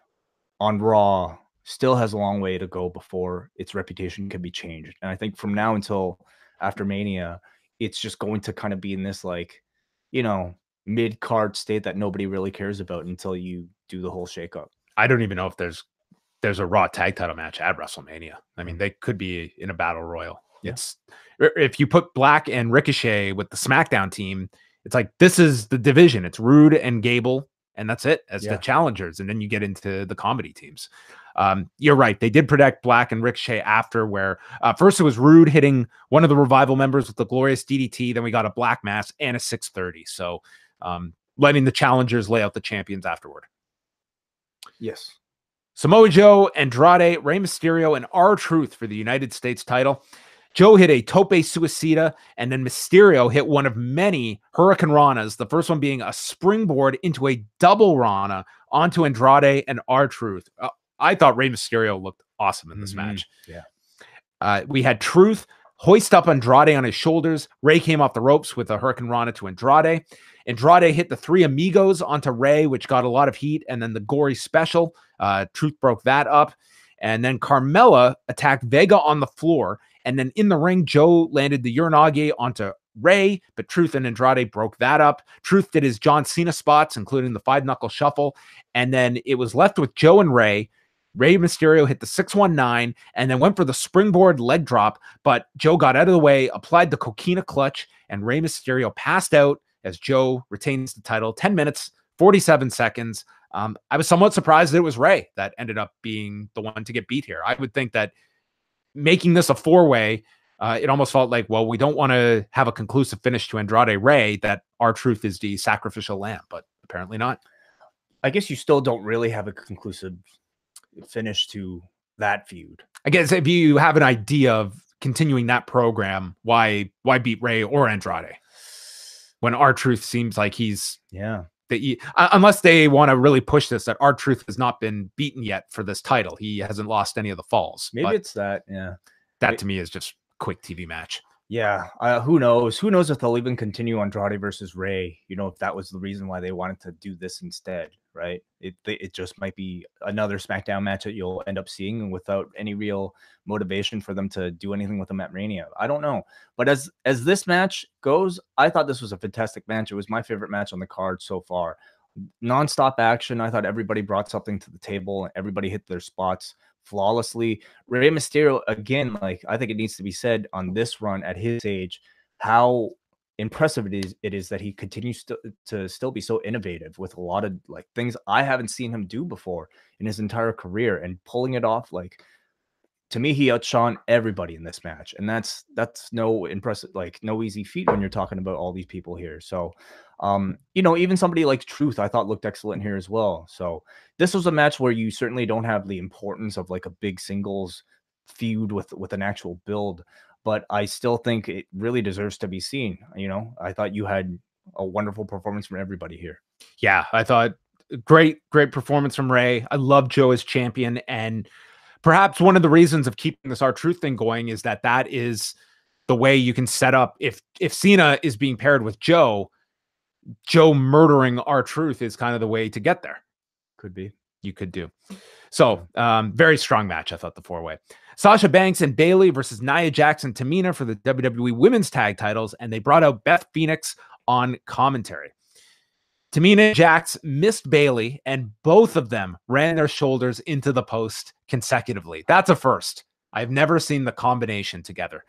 on Raw still has a long way to go before its reputation can be changed. And I think from now until after Mania, it's just going to kind of be in this, mid-card state that nobody really cares about until you do the whole shakeup. I don't even know if there's a Raw tag title match at WrestleMania. I mean, they could be in a battle royal. Yeah. If you put Black and Ricochet with the SmackDown team, it's like, this is the division. It's Roode and Gable, and that's it as the challengers. And then you get into the comedy teams. You're right. They did protect Black and Ricochet after, where first it was Roode hitting one of the Revival members with the glorious DDT. Then we got a Black Mass and a 630. So letting the challengers lay out the champions afterward. Yes. Samoa Joe, Andrade, Rey Mysterio, and R-Truth for the United States title. Joe hit a tope suicida, and then Mysterio hit one of many Hurricane Ranas, the first one being a springboard into a double Rana onto Andrade and R-Truth. I thought Rey Mysterio looked awesome in this match. Yeah. We had Truth hoist up Andrade on his shoulders. Rey came off the ropes with a Hurricane Rana to Andrade. Andrade hit the Three Amigos onto Rey, which got a lot of heat, and then the Gory Special. Truth broke that up. And then Carmella attacked Vega on the floor. And then in the ring, Joe landed the Uranage onto Rey, but Truth and Andrade broke that up. Truth did his John Cena spots, including the 5-knuckle shuffle. And then it was left with Joe and Rey. Rey Mysterio hit the 619 and then went for the springboard leg drop, but Joe got out of the way, applied the coquina clutch, and Rey Mysterio passed out as Joe retains the title. 10 minutes, 47 seconds. I was somewhat surprised that it was Rey that ended up being the one to get beat here. I would think that making this a 4-way, it almost felt like, well, we don't want to have a conclusive finish to Andrade Rey, that R-Truth is the sacrificial lamb, but apparently not. I guess you still don't really have a conclusive finish to that feud. I guess if you have an idea of continuing that program, why beat Rey or Andrade when R-Truth seems like he's unless they want to really push this, that R-Truth has not been beaten yet for this title. He hasn't lost any of the falls. Maybe it's that. Yeah, that to me is just quick TV match. Yeah, who knows? Who knows if they'll even continue Andrade versus Ray? You know, if that was the reason why they wanted to do this instead, right? It just might be another SmackDown match that you'll end up seeing without any real motivation for them to do anything with them at Mania. I don't know, but as this match goes, I thought this was a fantastic match. It was my favorite match on the card so far. Nonstop action. I thought everybody brought something to the table. Everybody hit their spots flawlessly. Rey Mysterio, again, like I think it needs to be said on this run at his age, how impressive it is that he continues to still be so innovative with a lot of like things I haven't seen him do before in his entire career and pulling it off. Like, to me, he outshone everybody in this match, and that's no impressive, like no easy feat when you're talking about all these people here. So, you know, even somebody like Truth, I thought looked excellent here as well. So this was a match where you certainly don't have the importance of like a big singles feud with an actual build, but I still think it really deserves to be seen. You know, I thought you had a wonderful performance from everybody here. Yeah, I thought great performance from Ray. I love Joe as champion, and perhaps one of the reasons of keeping this R-Truth thing going is that is the way you can set up if Cena is being paired with Joe murdering R-Truth is kind of the way to get there. Could be. You could do. So, very strong match, I thought, the four-way. Sasha Banks and Bayley versus Nia Jax and Tamina for the WWE Women's Tag Titles, and they brought out Beth Phoenix on commentary. Tamina and Jax missed Bayley, and both of them ran their shoulders into the post consecutively. That's a first. I've never seen the combination together.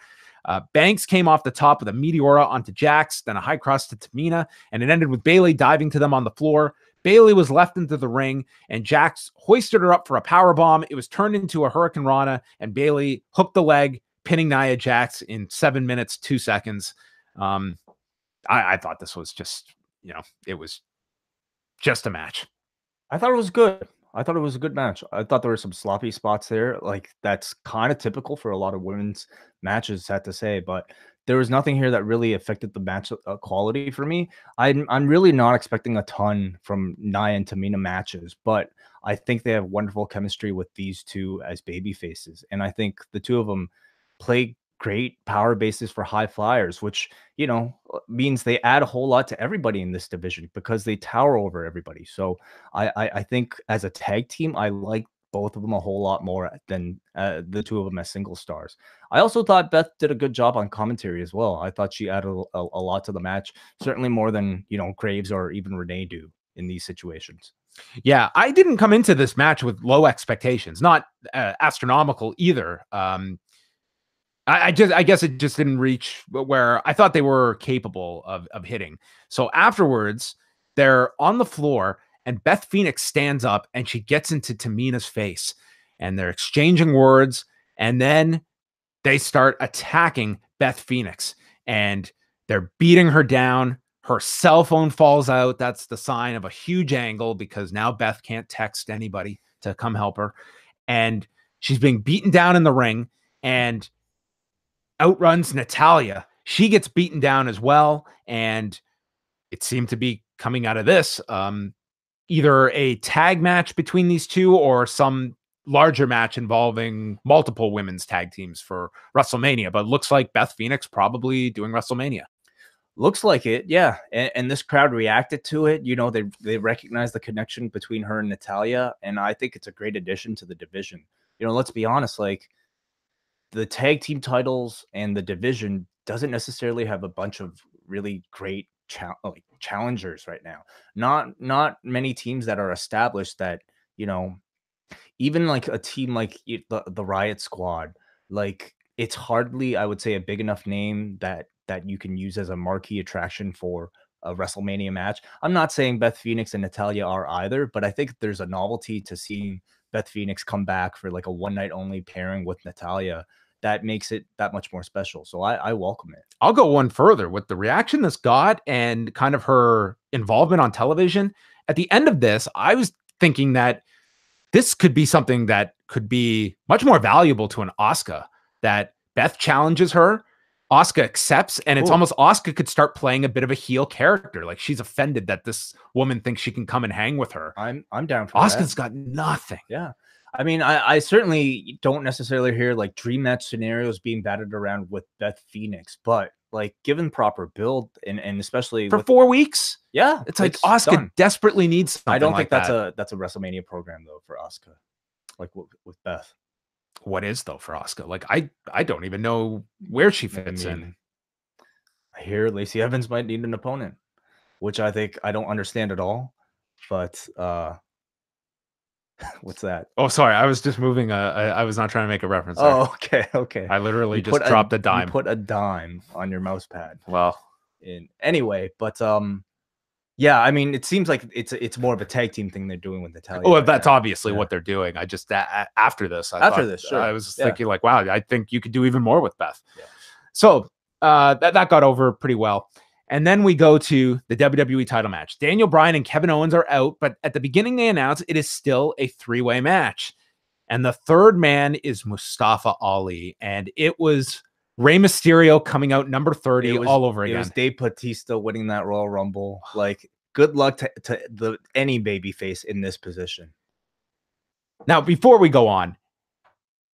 Banks came off the top with a Meteora onto Jax, then a high cross to Tamina, and it ended with Bayley diving to them on the floor. Bayley was left into the ring, and Jax hoisted her up for a powerbomb. It was turned into a Hurricane Rana, and Bayley hooked the leg, pinning Nia Jax in 7 minutes, 2 seconds. I thought this was just, it was just a match. I thought it was good. I thought it was a good match. I thought there were some sloppy spots there. Like, that's kind of typical for a lot of women's matches, sad to say, but there was nothing here that really affected the match quality for me. I'm really not expecting a ton from Nia and Tamina matches, but I think they have wonderful chemistry with these two as baby faces. And I think the two of them play great power bases for high flyers, which, means they add a whole lot to everybody in this division because they tower over everybody. So I think as a tag team, I like both of them a whole lot more than the two of them as single stars. I also thought Beth did a good job on commentary as well. I thought she added a lot to the match, certainly more than, Graves or even Renee do in these situations. Yeah, I didn't come into this match with low expectations, not astronomical either. I guess it just didn't reach where I thought they were capable of hitting. So afterwards, they're on the floor, and Beth Phoenix stands up and she gets into Tamina's face, and they're exchanging words, and then they start attacking Beth Phoenix, and they're beating her down. Her cell phone falls out. That's the sign of a huge angle because now Beth can't text anybody to come help her, and she's being beaten down in the ring, and outruns Natalya. She gets beaten down as well, and it seemed to be coming out of this either a tag match between these two or some larger match involving multiple women's tag teams for WrestleMania. But it looks like Beth Phoenix probably doing WrestleMania. Looks like it, yeah. And this crowd reacted to it. They recognize the connection between her and Natalya, and I think it's a great addition to the division. Let's be honest, like, the tag team titles and the division doesn't necessarily have a bunch of really great challengers right now. Not many teams that are established that, even like a team like the Riot Squad, like, it's hardly, I would say, a big enough name that you can use as a marquee attraction for a WrestleMania match. I'm not saying Beth Phoenix and Natalya are either, but I think there's a novelty to seeing Beth Phoenix come back for like a one night only pairing with Natalya that makes it that much more special. So I welcome it. I'll go one further with the reaction this got and kind of her involvement on television. At the end of this, I was thinking that this could be something that could be much more valuable to an Asuka, that Beth challenges her, Asuka accepts, and it's almost Asuka could start playing a bit of a heel character. Like, she's offended that this woman thinks she can come and hang with her. I'm down for Asuka's got nothing. Yeah. I mean, I certainly don't necessarily hear like dream match scenarios being batted around with Beth Phoenix, but like given proper build and especially For with 4 weeks. yeah, It's like Asuka done. desperately needs something I don't like think that. that's a WrestleMania program though for Asuka, like with Beth. What is though for Asuka? Like I don't even know where she fits in. I hear Lacey Evans might need an opponent, which I think I don't understand at all. But what's that? Oh, sorry. I was just moving. I was not trying to make a reference there. Oh, okay. I literally You just dropped a dime. You put a dime on your mouse pad. Well, anyway, but yeah, I mean, it seems like it's more of a tag team thing they're doing with Natalia. oh, that's obviously what they're doing. I just after this, sure. I was thinking like, wow, I think you could do even more with Beth. Yeah. So that got over pretty well. And then we go to the WWE title match. Daniel Bryan and Kevin Owens are out, but at the beginning they announced it is still a 3-way match. And the third man is Mustafa Ali. And it was Rey Mysterio coming out number 30 all over again. It was Dave Bautista winning that Royal Rumble. Like, good luck to any babyface in this position. Now, before we go on,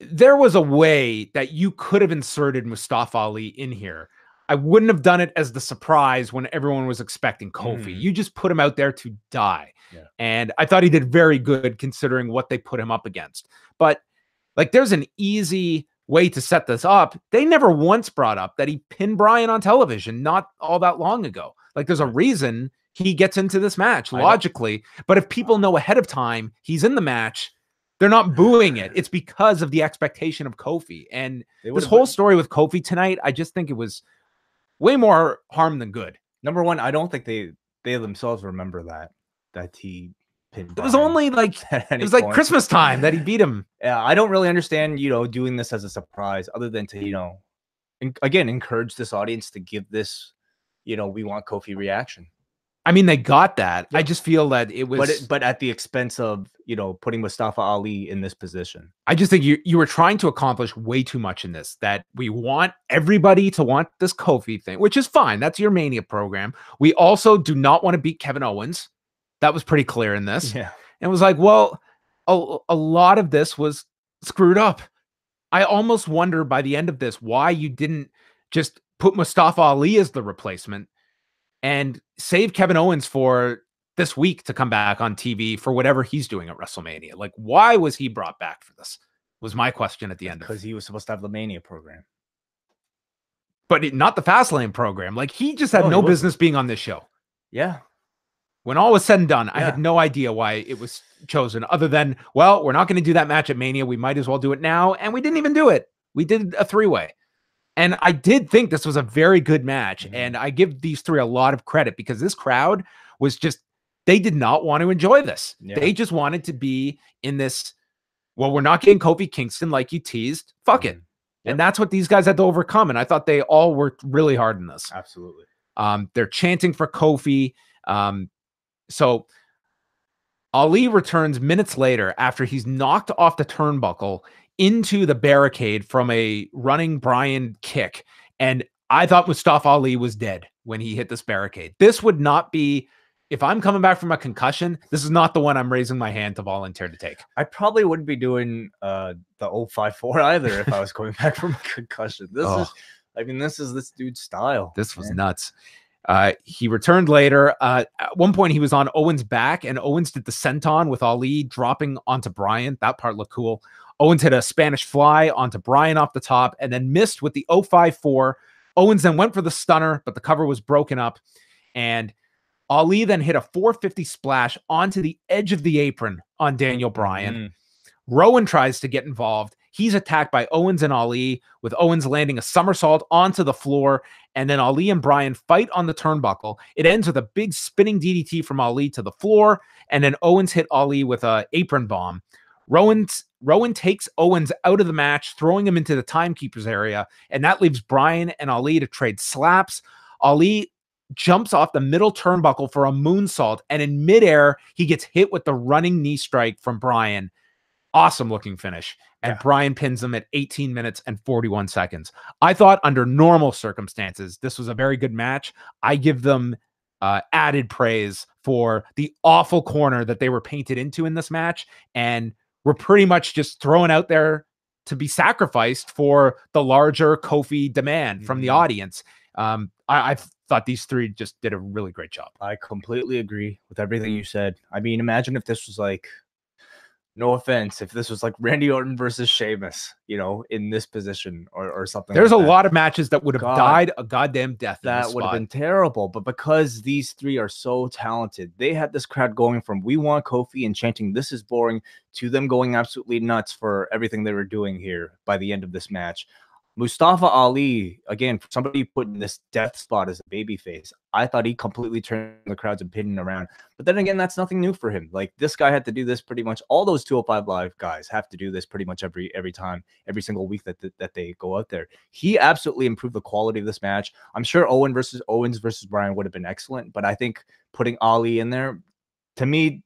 there was a way that you could have inserted Mustafa Ali in here. I wouldn't have done it as the surprise when everyone was expecting Kofi. You just put him out there to die. Yeah. And I thought he did very good considering what they put him up against. But like, there's an easy way to set this up. They never once brought up that he pinned Bryan on television not all that long ago. Like, there's a reason he gets into this match logically. But if people know ahead of time he's in the match, they're not booing it. It's because of the expectation of Kofi. And this whole story with Kofi tonight, I just think it was way more harm than good. Number one, I don't think they themselves remember that he pinned Bryan. It was only like it was like Christmas time that he beat him. Yeah, I don't really understand, doing this as a surprise, other than to, again, encourage this audience to give this, we want Kofi reaction. I mean, they got that. Yep. I just feel that it was, but at the expense of putting Mustafa Ali in this position. I just think you were trying to accomplish way too much in this. That we want everybody to want this Kofi thing, which is fine. That's your Mania program. We also do not want to beat Kevin Owens. That was pretty clear in this. Yeah, and it was like, well, a lot of this was screwed up. I almost wonder by the end of this why you didn't just put Mustafa Ali as the replacement and save Kevin Owens for this week to come back on TV for whatever he's doing at WrestleMania. Like, why was he brought back for this? Was my question at the end. Because he was supposed to have the Mania program. But not the Fastlane program. Like, he just had no business being on this show. Yeah. When all was said and done, I had no idea why it was chosen other than, well, we're not going to do that match at Mania. We might as well do it now. And we didn't even do it. We did a 3-way. And I did think this was a very good match. And I give these three a lot of credit because this crowd was just, they did not want to enjoy this. Yeah. They just wanted to be in this, well, we're not getting Kofi Kingston like you teased. Fuck it. Yep. And that's what these guys had to overcome. And I thought they all worked really hard in this. Absolutely. They're chanting for Kofi. So Ali returns minutes later after he's knocked off the turnbuckle into the barricade from a running Bryan kick. And I thought Mustafa Ali was dead when he hit this barricade. This would not be, if I'm coming back from a concussion, this is not the one I'm raising my hand to volunteer to take. I probably wouldn't be doing the 054 either if I was coming back from a concussion. This is this dude's style. This was nuts. He returned later. At one point, he was on Owens' back, and Owens did the senton with Ali dropping onto Bryan. That part looked cool. Owens hit a Spanish fly onto Bryan off the top and then missed with the 054. Owens then went for the stunner, but the cover was broken up. And Ali then hit a 450 splash onto the edge of the apron on Daniel Bryan. Rowan tries to get involved. He's attacked by Owens and Ali, with Owens landing a somersault onto the floor. And then Ali and Bryan fight on the turnbuckle. It ends with a big spinning DDT from Ali to the floor. And then Owens hit Ali with an apron bomb. Rowan takes Owens out of the match, throwing him into the timekeeper's area. And that leaves Bryan and Ali to trade slaps. Ali jumps off the middle turnbuckle for a moonsault. And in midair, he gets hit with the running knee strike from Bryan. Awesome looking finish. And Bryan pins him at 18 minutes and 41 seconds. I thought under normal circumstances, this was a very good match. I give them added praise for the awful corner that they were painted into in this match. And were pretty much just thrown out there to be sacrificed for the larger Kofi demand from the audience. I thought these three just did a really great job. I completely agree with everything you said. I mean, imagine if this was like, no offense, if this was like Randy Orton versus Sheamus, you know, in this position or something. There's like a that. lot of matches that would have died a goddamn death. That would have been terrible. But because these three are so talented, they had this crowd going from "we want Kofi" and chanting "this is boring" to them going absolutely nuts for everything they were doing here by the end of this match. Mustafa Ali, again, for somebody put in this death spot as a babyface, I thought he completely turned the crowd's opinion around. But then again, that's nothing new for him. Like, this guy had to do this pretty much. All those 205 Live guys have to do this pretty much every time, every single week that they go out there. He absolutely improved the quality of this match. I'm sure Owens versus Bryan would have been excellent, but I think putting Ali in there, to me,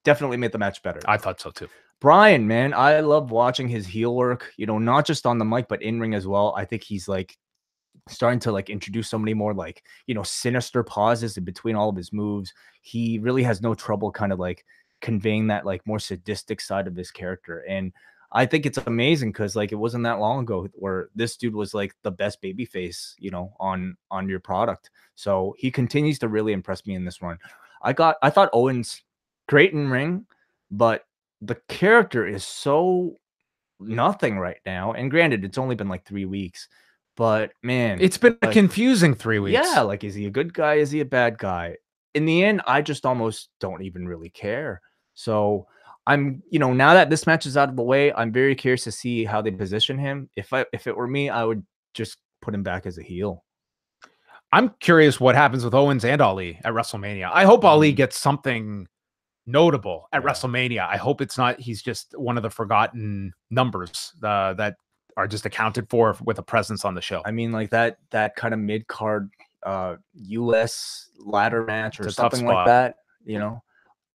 definitely made the match better. I thought so too. Bryan, man, I love watching his heel work, you know, not just on the mic, but in ring as well. I think he's like starting to like introduce so many more like, you know, sinister pauses in between all of his moves. He really has no trouble kind of like conveying that like more sadistic side of his character. And I think it's amazing because like it wasn't that long ago where this dude was like the best babyface, you know, on your product. So he continues to really impress me in this run. I thought Owens great in ring, but the character is so nothing right now. And granted, it's only been like 3 weeks, but man, it's been like, a confusing 3 weeks. Yeah, like, is he a good guy? Is he a bad guy? In the end, I just almost don't even really care. So I'm, you know, now that this match is out of the way, I'm very curious to see how they position him. If it were me, I would just put him back as a heel. I'm curious what happens with Owens and Ali at WrestleMania. I hope Ali gets something notable at WrestleMania. I hope it's not he's just one of the forgotten numbers that are just accounted for with a presence on the show. I mean, like that kind of mid-card US ladder match or something like that, you know.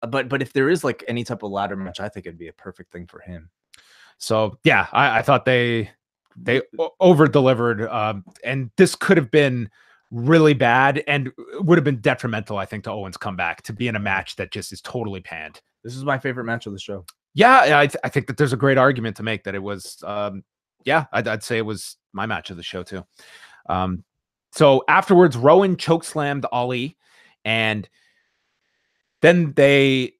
But if there is like any type of ladder match, I think it'd be a perfect thing for him. So yeah, I thought they over delivered, and this could have been really bad and would have been detrimental, I think, to Owens' comeback to be in a match that just is totally panned. This is my favorite match of the show. Yeah, I think that there's a great argument to make that it was, I'd say it was my match of the show too. So afterwards, Rowan chokeslammed Ali, and then they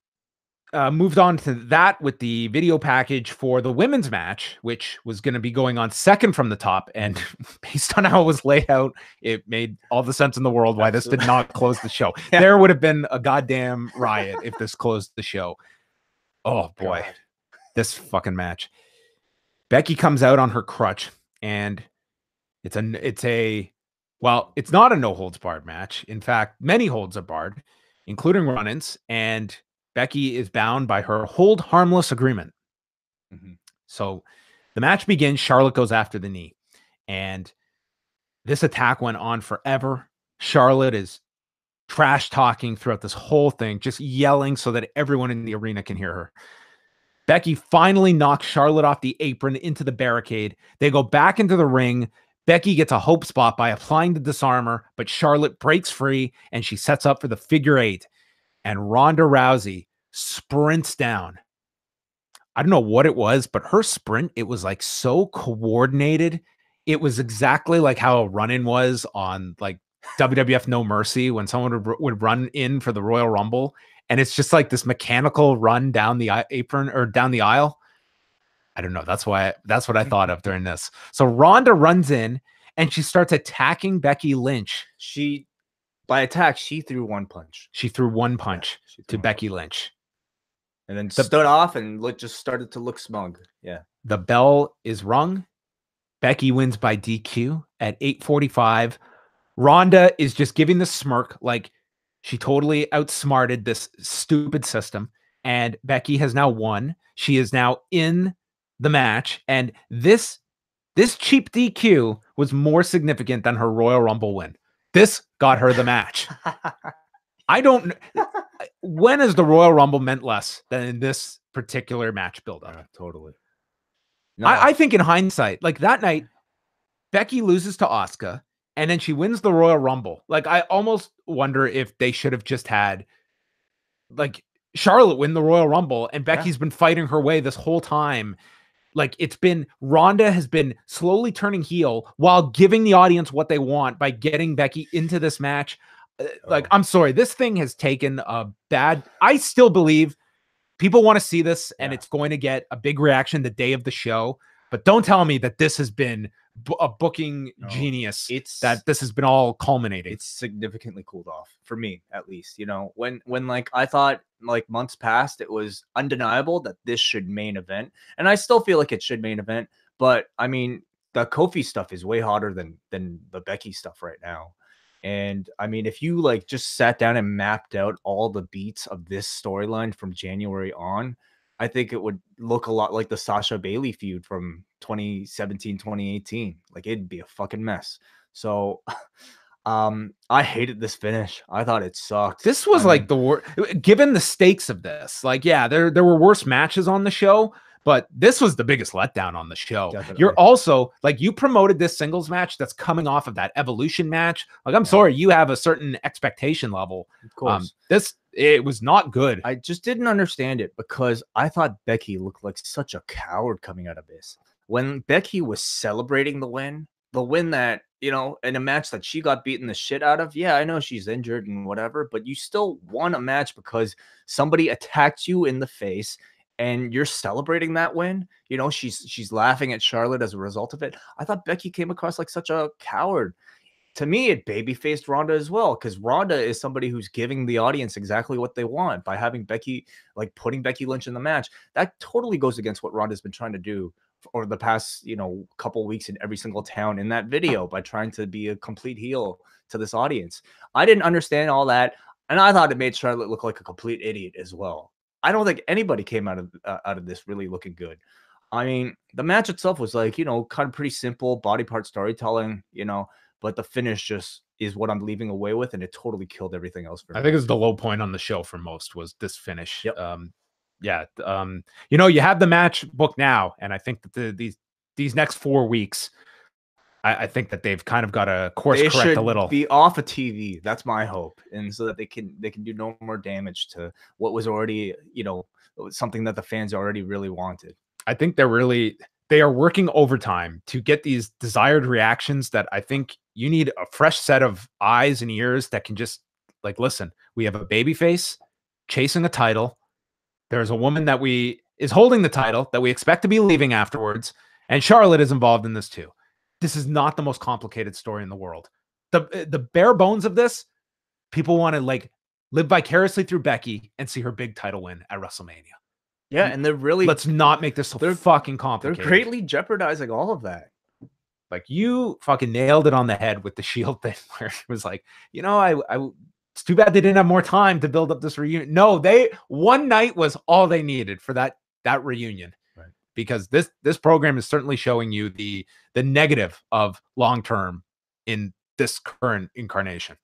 moved on to that with the video package for the women's match, which was going to be going on second from the top. And based on how it was laid out, it made all the sense in the world why this did not close the show. Yeah. There would have been a goddamn riot if this closed the show. Oh boy, God. This fucking match. Becky comes out on her crutch, and it's not a no holds barred match. In fact, many holds are barred, including run-ins, and Becky is bound by her hold harmless agreement. So the match begins. Charlotte goes after the knee, and this attack went on forever. Charlotte is trash talking throughout this whole thing, just yelling so that everyone in the arena can hear her. Becky finally knocks Charlotte off the apron into the barricade. They go back into the ring. Becky gets a hope spot by applying the disarmer, but Charlotte breaks free and she sets up for the figure eight. And Ronda Rousey sprints down. I don't know what it was, but her sprint, it was like so coordinated. It was exactly like how a run-in was on like WWF No Mercy when someone would run in for the Royal Rumble. And it's just like this mechanical run down the apron or down the aisle. I don't know. That's what I thought of during this. So Ronda runs in and she starts attacking Becky Lynch. By attack, she threw one punch. She threw one punch to Becky Lynch. And then stood off and just started to look smug. Yeah. The bell is rung. Becky wins by DQ at 8:45. Ronda is just giving the smirk like she totally outsmarted this stupid system. And Becky has now won. She is now in the match. And this cheap DQ was more significant than her Royal Rumble win. This got her the match. I don't know. When has the Royal Rumble meant less than in this particular match buildup? Totally. No. I think in hindsight, like that night, Becky loses to Asuka and then she wins the Royal Rumble. Like I almost wonder if they should have just had like Charlotte win the Royal Rumble, and Becky's been fighting her way this whole time. Like, it's been, Ronda has been slowly turning heel while giving the audience what they want by getting Becky into this match. Like, I'm sorry, this thing has taken a bad, I still believe people want to see this, and it's going to get a big reaction the day of the show. But don't tell me that this has been a booking genius. It's that this has been all culminating. It's significantly cooled off for me, at least. You know, when like I thought like months past, it was undeniable that this should main event, and I still feel like it should main event. But I mean, the Kofi stuff is way hotter than the Becky stuff right now. And I mean, if you like just sat down and mapped out all the beats of this storyline from January on, I think it would look a lot like the Sasha Bailey feud from 2017, 2018. Like, it'd be a fucking mess. So I hated this finish. I thought it sucked. This was like the worst, given the stakes of this. Like, yeah, there were worse matches on the show, but this was the biggest letdown on the show. Definitely. You're also like, you promoted this singles match that's coming off of that Evolution match. Like, I'm sorry, you have a certain expectation level. Of course. It was not good. I just didn't understand it because I thought Becky looked like such a coward coming out of this. When Becky was celebrating the win that, you know, in a match that she got beaten the shit out of. Yeah, I know she's injured and whatever, but you still won a match because somebody attacked you in the face and you're celebrating that win. You know, she's laughing at Charlotte as a result of it. I thought Becky came across like such a coward. To me, it baby-faced Ronda as well, because Ronda is somebody who's giving the audience exactly what they want by having Becky, like putting Becky Lynch in the match. That totally goes against what Ronda's been trying to do over the past, you know, couple weeks in every single town in that video by trying to be a complete heel to this audience. I didn't understand all that, and I thought it made Charlotte look like a complete idiot as well. I don't think anybody came out of this really looking good. I mean, the match itself was like, you know, kind of pretty simple body part storytelling, you know, but the finish just is what I'm leaving away with, and it totally killed everything else for me. I think it's the low point on the show for most was this finish. Yep. You know, you have the match booked now, and I think that these next 4 weeks, I think that they've kind of got to course correct a little. Be off of TV. That's my hope, and so that they can do no more damage to what was already, you know, something that the fans already really wanted. I think they are working overtime to get these desired reactions that I think you need a fresh set of eyes and ears that can just like, listen, we have a babyface chasing a title. There's a woman that is holding the title that we expect to be leaving afterwards. And Charlotte is involved in this too. This is not the most complicated story in the world. The bare bones of this, people want to like live vicariously through Becky and see her big title win at WrestleMania. Yeah, and they're really, let's not make this so fucking complicated. They're greatly jeopardizing all of that. Like, you fucking nailed it on the head with the Shield thing, where it was like, you know, it's too bad they didn't have more time to build up this reunion. No, one night was all they needed for that reunion. Right. Because this program is certainly showing you the negative of long term in this current incarnation.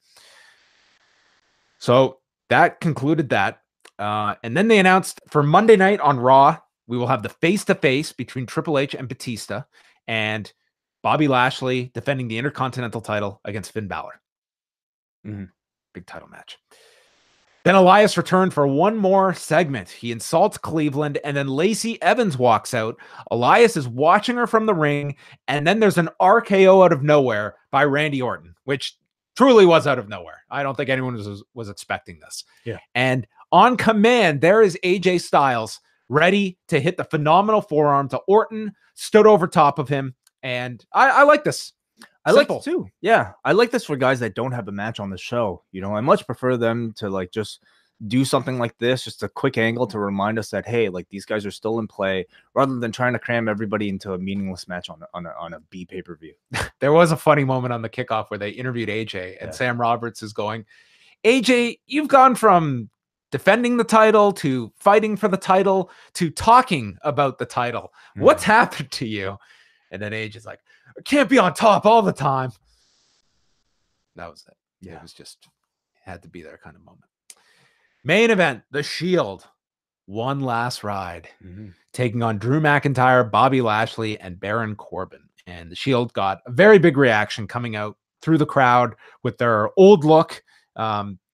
So that concluded that. And then they announced for Monday night on Raw, we will have the face-to-face between Triple H and Batista, and Bobby Lashley defending the Intercontinental title against Finn Balor. Big title match. Then Elias returned for one more segment. He insults Cleveland, and then Lacey Evans walks out. Elias is watching her from the ring, and then there's an RKO out of nowhere by Randy Orton, which truly was out of nowhere. I don't think anyone was expecting this. Yeah. And on command, there is AJ Styles ready to hit the phenomenal forearm to Orton, stood over top of him. And I like this. I like it too. Yeah. I like this for guys that don't have a match on the show. You know, I much prefer them to like just do something like this, just a quick angle to remind us that, hey, like these guys are still in play, rather than trying to cram everybody into a meaningless match on a B pay-per-view. There was a funny moment on the kickoff where they interviewed AJ, and Sam Roberts is going, AJ, you've gone from defending the title to fighting for the title to talking about the title. What's happened to you? And then AJ is like, I can't be on top all the time. That was it. Yeah. It was just, had to be there kind of moment. Main event, The Shield. One last ride. Taking on Drew McIntyre, Bobby Lashley, and Baron Corbin. And The Shield got a very big reaction coming out through the crowd with their old look.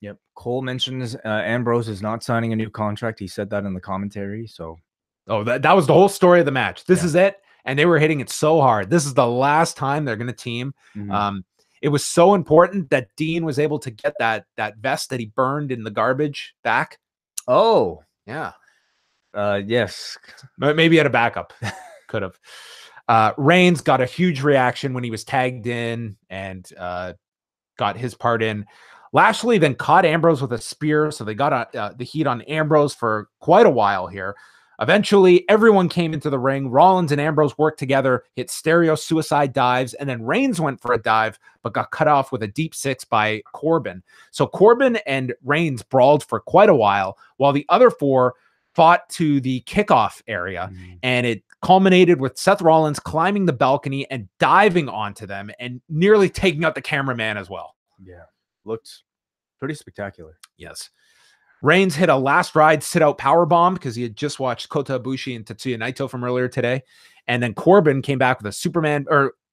Yep. Cole mentions Ambrose is not signing a new contract. He said that in the commentary. So, that was the whole story of the match. This Yeah. is it. And they were hitting it so hard. This is the last time they're going to team. It was so important that Dean was able to get that vest that he burned in the garbage back. oh, Yeah. yes. Maybe he had a backup. Could have. Reigns got a huge reaction when he was tagged in and got his part in. Lashley then caught Ambrose with a spear, so they got the heat on Ambrose for quite a while here. Eventually, everyone came into the ring. Rollins and Ambrose worked together, hit stereo suicide dives, and then Reigns went for a dive, but got cut off with a deep six by Corbin. So Corbin and Reigns brawled for quite a while the other four fought to the kickoff area, and it culminated with Seth Rollins climbing the balcony and diving onto them and nearly taking out the cameraman as well. Yeah. Looked pretty spectacular. Yes. Reigns hit a last ride sit-out powerbomb because he had just watched Kota Ibushi and Tetsuya Naito from earlier today. And then Corbin came back with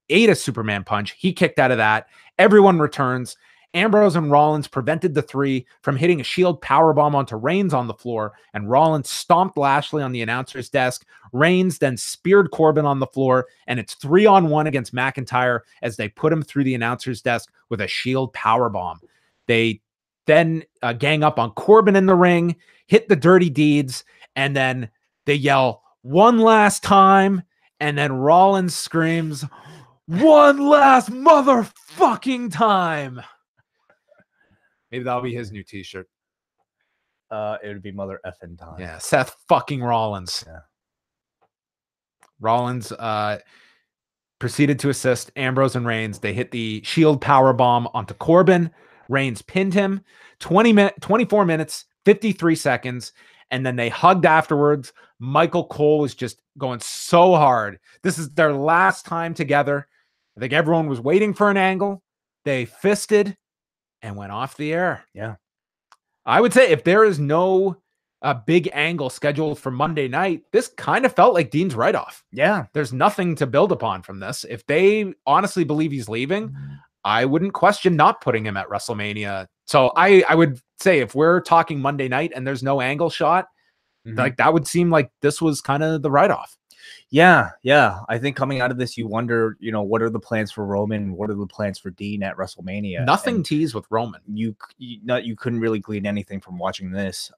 ate a Superman punch. He kicked out of that. Everyone returns. Ambrose and Rollins prevented the three from hitting a shield powerbomb onto Reigns on the floor, and Rollins stomped Lashley on the announcer's desk. Reigns then speared Corbin on the floor, and it's 3-on-1 against McIntyre as they put him through the announcer's desk with a shield powerbomb. They then gang up on Corbin in the ring, hit the dirty deeds, and then they yell, "One last time," and then Rollins screams, "One last motherfucking time." Maybe that'll be his new t-shirt. It would be mother effing time. Yeah, Seth fucking Rollins. Yeah. Rollins proceeded to assist Ambrose and Reigns. They hit the shield powerbomb onto Corbin. Reigns pinned him. 24 minutes, 53 seconds, and then they hugged afterwards. Michael Cole was just going so hard. This is their last time together. I think everyone was waiting for an angle. They fisted and went off the air. Yeah. I would say if there is no big angle scheduled for Monday night, this kind of felt like Dean's write-off. Yeah. There's nothing to build upon from this. If they honestly believe he's leaving, I wouldn't question not putting him at WrestleMania. So I would say if we're talking Monday night and there's no angle shot, like that would seem like this was kind of the write-off. Yeah. I think coming out of this, you wonder, what are the plans for Roman? What are the plans for Dean at WrestleMania? Nothing teased with Roman. You couldn't really glean anything from watching this.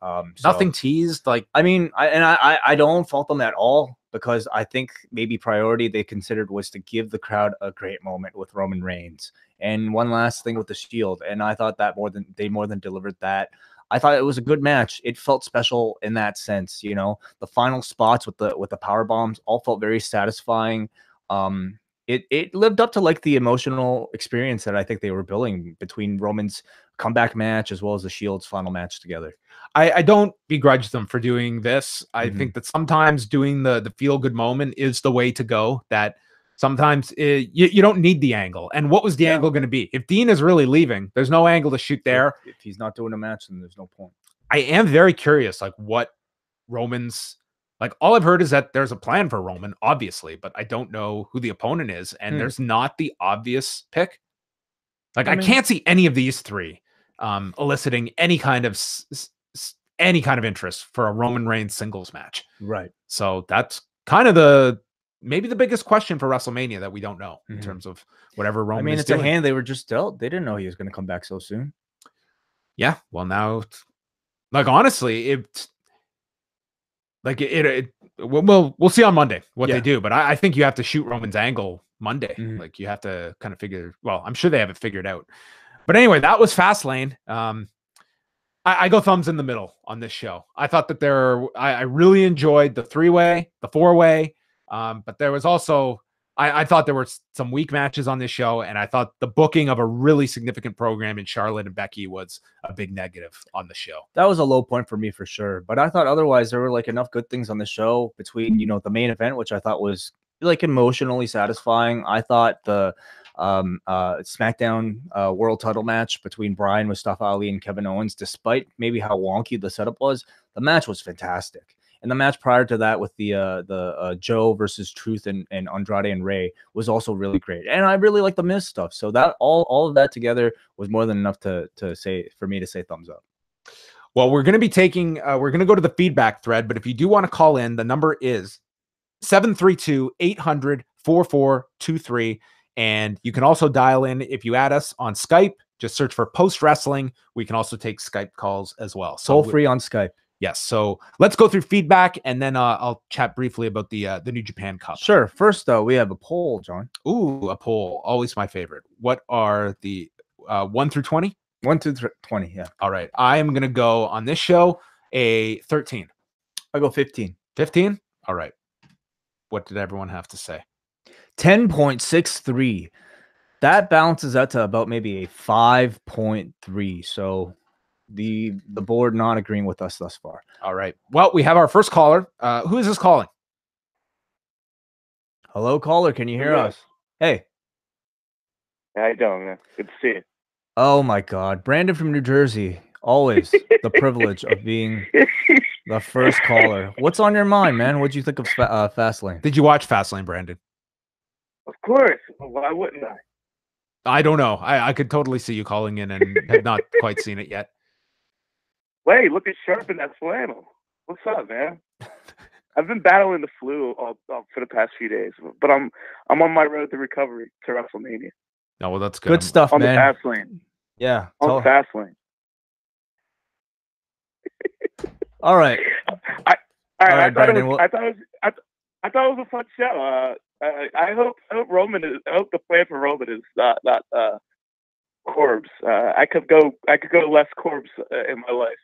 Nothing teased. Like, I mean, I don't fault them at all, because I think maybe priority they considered was to give the crowd a great moment with Roman Reigns and one last thing with the Shield. And I thought that they more than delivered that. I thought it was a good match. It felt special in that sense. The final spots with the power bombs all felt very satisfying. It lived up to like the emotional experience that I think they were building between Roman's comeback match as well as the Shield's final match together. I don't begrudge them for doing this. I think that sometimes doing the feel good moment is the way to go. That sometimes you don't need the angle. And what was the angle going to be? If Dean is really leaving, there's no angle to shoot there. If he's not doing a match, then there's no point. I am very curious, like what Roman's, like all I've heard is that there's a plan for Roman, obviously, but I don't know who the opponent is. And there's not the obvious pick. Like I can't see any of these three eliciting any kind of interest for a Roman Reigns singles match. Right. So that's kind of maybe the biggest question for WrestleMania that we don't know in terms of whatever Roman is doing. It's a hand they were just dealt. They didn't know he was going to come back so soon. Yeah. Well, now, like, honestly, we'll see on Monday what they do, but I think you have to shoot Roman's angle Monday. Like you have to kind of figure, well, I'm sure they have it figured out. But anyway, that was Fastlane. I go thumbs in the middle on this show. I thought that I really enjoyed the 3-way, the 4-way. But there was also, I thought there were some weak matches on this show, and I thought the booking of a really significant program in Charlotte and Becky was a big negative on the show. That was a low point for me for sure. But I thought otherwise there were like enough good things on the show between, the main event, which I thought was like emotionally satisfying. I thought the SmackDown world title match between Bryan, Mustafa Ali, and Kevin Owens, despite maybe how wonky the setup was, the match was fantastic. And the match prior to that with the Joe versus Truth and Andrade and Ray was also really great. And I really like the Miz stuff. So that all of that together was more than enough to say for me to say thumbs up. Well, we're going to be taking, we're going to go to the feedback thread, but if you do want to call in, the number is 732-800-4423. And you can also dial in if you add us on Skype, just search for Post Wrestling. We can also take Skype calls as well. So free on Skype. Yes. So let's go through feedback, and then I'll chat briefly about the New Japan Cup. Sure. First, though, we have a poll, John. Ooh, a poll. Always my favorite. What are the 1 through 20? 1 through 20, yeah. All right. I am going to go on this show a 13. I go 15. 15? All right. What did everyone have to say? 10.63. That balances out to about maybe a 5.3. So the board not agreeing with us thus far. All right. Well, we have our first caller. Who is this calling? Hello, caller. Can you hear us? Hey. How you doing, man? Good to see you. Oh, my God. Brandon from New Jersey. Always the privilege of being the first caller. What's on your mind, man? What'd you think of Fastlane? Did you watch Fastlane, Brandon? Of course. Why wouldn't I? I don't know. I could totally see you calling in and have not quite seen it yet. Wait, look at Sharp in that flannel. What's up, man? I've been battling the flu all for the past few days, but I'm on my road to recovery to WrestleMania. Oh, well, that's good. Good stuff, on man. The Fastlane. Yeah. On the Fastlane. All right. I thought Brandon, it was a fun show. I hope Roman is. I hope the plan for Roman is not Corbs. I could go less Corbs in my life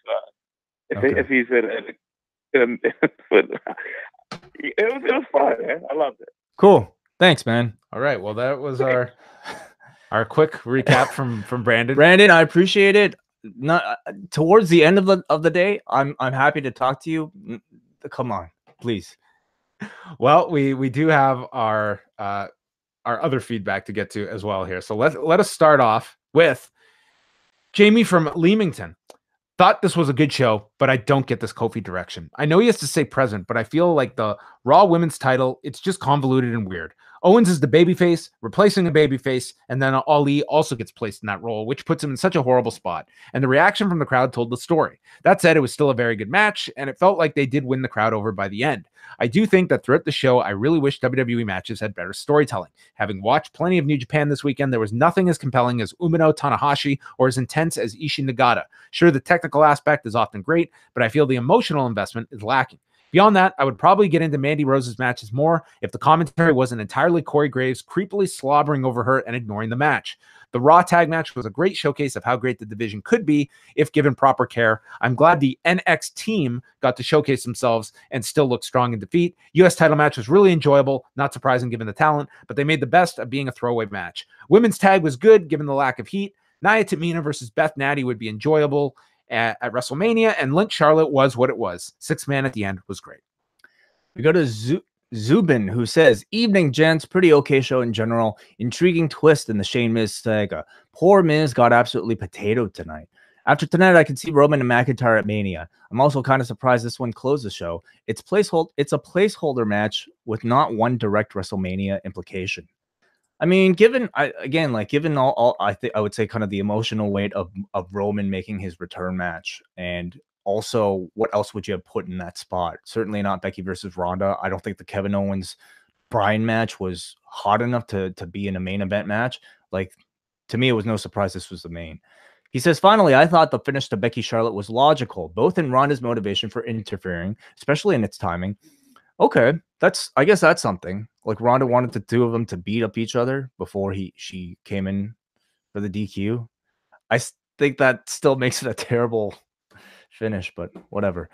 if he's in it was fun, man. I loved it. Cool. Thanks, man. All right. Well, that was our quick recap from Brandon. Brandon, I appreciate it. Not towards the end of the day, I'm happy to talk to you. Come on, please. Well, we do have our other feedback to get to as well here. So let us start off with Jamie from Leamington. Thought this was a good show, but I don't get this Kofi direction. I know he has to stay present, but I feel like the Raw Women's title, it's just convoluted and weird. Owens is the babyface, replacing a babyface, and then Ali also gets placed in that role, which puts him in such a horrible spot. And the reaction from the crowd told the story. That said, it was still a very good match, and it felt like they did win the crowd over by the end. I do think that throughout the show, I really wish WWE matches had better storytelling. Having watched plenty of New Japan this weekend, there was nothing as compelling as Umino Tanahashi or as intense as Ishii Nagata. Sure, the technical aspect is often great, but I feel the emotional investment is lacking. Beyond that, I would probably get into Mandy Rose's matches more if the commentary wasn't entirely Corey Graves creepily slobbering over her and ignoring the match. The Raw tag match was a great showcase of how great the division could be if given proper care. I'm glad the NX team got to showcase themselves and still look strong in defeat. US title match was really enjoyable, not surprising given the talent, but they made the best of being a throwaway match. Women's tag was good given the lack of heat. Nia Tamina versus Beth Natty would be enjoyable at WrestleMania, and Lynch Charlotte was what it was. 6-man at the end was great. We go to Zubin, who says, evening, gents. Pretty okay show in general. Intriguing twist in the Shane Miz saga. Poor Miz got absolutely potatoed tonight. After tonight, I can see Roman and McIntyre at Mania. I'm also kind of surprised this one closed the show. It's a placeholder match with not one direct WrestleMania implication. I mean, given all I would say kind of the emotional weight of Roman making his return match, and also what else would you have put in that spot? Certainly not Becky versus Ronda. I don't think the Kevin Owens Bryan match was hot enough to be in a main event match. Like, to me, it was no surprise this was the main. He says, finally, I thought the finish to Becky Charlotte was logical, both in Ronda's motivation for interfering, especially in its timing. Okay, I guess that's something. Like, Ronda wanted the two of them to beat up each other before she came in for the DQ. I think that still makes it a terrible finish, but whatever.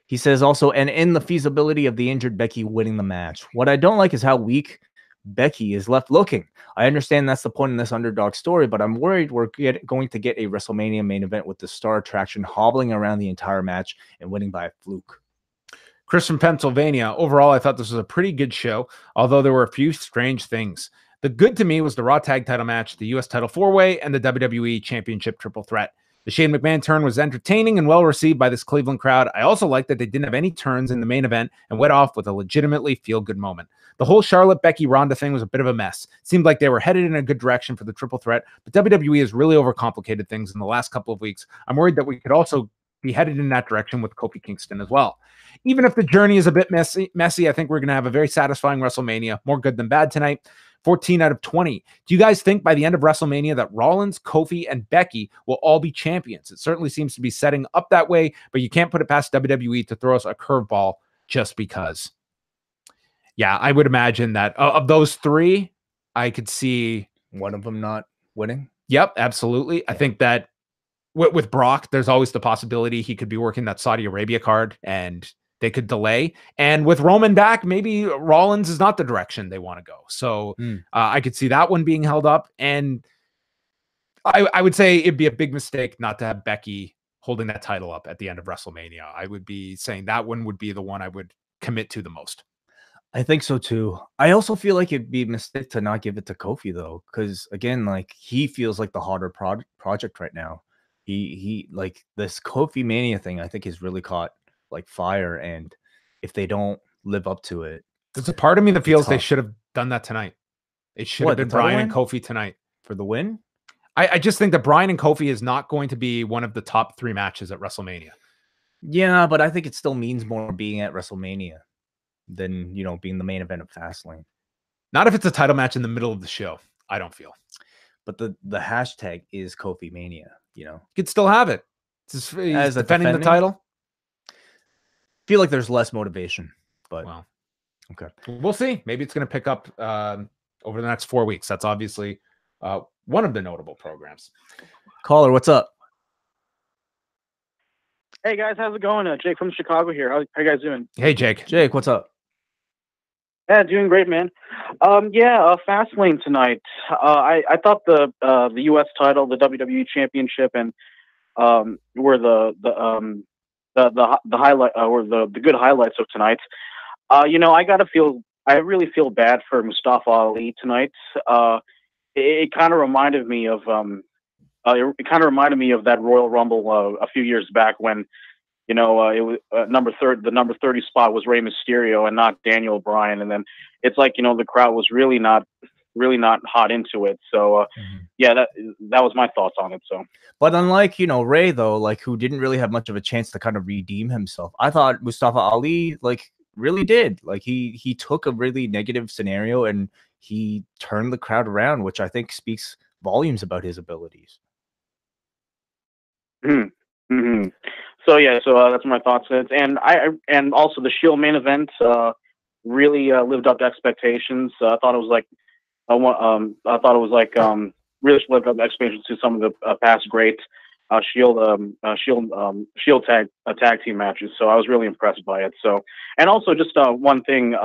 He says also, and in the feasibility of the injured Becky winning the match. What I don't like is how weak Becky is left looking. I understand that's the point in this underdog story, but I'm worried we're going to get a WrestleMania main event with the star attraction hobbling around the entire match and winning by a fluke. Chris from Pennsylvania. Overall, I thought this was a pretty good show, although there were a few strange things. The good to me was the Raw Tag Title match, the US Title 4-Way, and the WWE Championship Triple Threat. The Shane McMahon turn was entertaining and well received by this Cleveland crowd. I also like that they didn't have any turns in the main event and went off with a legitimately feel-good moment. The whole Charlotte, Becky, Ronda thing was a bit of a mess. It seemed like they were headed in a good direction for the triple threat, but WWE has really overcomplicated things in the last couple of weeks. I'm worried that we could also be headed in that direction with Kofi Kingston as well. Even if the journey is a bit messy, I think we're going to have a very satisfying WrestleMania. More good than bad tonight. 14 out of 20. Do you guys think by the end of WrestleMania that Rollins, Kofi, and Becky will all be champions? It certainly seems to be setting up that way, but you can't put it past WWE to throw us a curveball just because. Yeah, I would imagine that of those three, I could see one of them not winning. Yep, absolutely. Yeah. I think that with Brock, there's always the possibility he could be working that Saudi Arabia card and they could delay. And with Roman back, maybe Rollins is not the direction they want to go. So I could see that one being held up. And I would say it'd be a big mistake not to have Becky holding that title up at the end of WrestleMania. I would be saying that one would be the one I would commit to the most. I think so too. I also feel like it'd be a mistake to not give it to Kofi though, because again, like he feels like the harder project right now. He like this Kofi Mania thing, I think, has really caught like fire, and if they don't live up to it, there's a part of me that feels they should have done that tonight. It should have been Bryan and Kofi tonight for the win. I just think that Bryan and Kofi is not going to be one of the top 3 matches at WrestleMania. Yeah, but I think it still means more being at WrestleMania than, you know, being the main event of Fastlane. Not if it's a title match in the middle of the show, I don't feel. But the hashtag is Kofi Mania, you know. You could still have it. He's as defending the title. Feel like there's less motivation, but well, okay. We'll see. Maybe it's going to pick up over the next 4 weeks. That's obviously one of the notable programs. Caller, what's up? Hey guys, how's it going? Jake from Chicago here. How you guys doing? Hey Jake. Jake, what's up? Yeah, doing great, man. Fastlane tonight. I thought the U.S. title, the WWE Championship, and were the highlight or the good highlights of tonight. I really feel bad for Mustafa Ali tonight. It kind of reminded me of that Royal Rumble a few years back when, you know, it was the number 30 spot was Rey Mysterio and not Daniel Bryan, and then it's like, you know, the crowd was really not hot into it. So yeah, that was my thoughts on it. So, but unlike, you know, Rey though, like who didn't really have much of a chance to kind of redeem himself, I thought Mustafa Ali like really did. Like he took a really negative scenario and he turned the crowd around, which I think speaks volumes about his abilities. Mm-hmm. So yeah, that's my thoughts. And also the Shield main event really lived up to expectations. I thought it was really lived up to expectations to some of the past great Shield tag team matches. So I was really impressed by it. So, and also just one thing,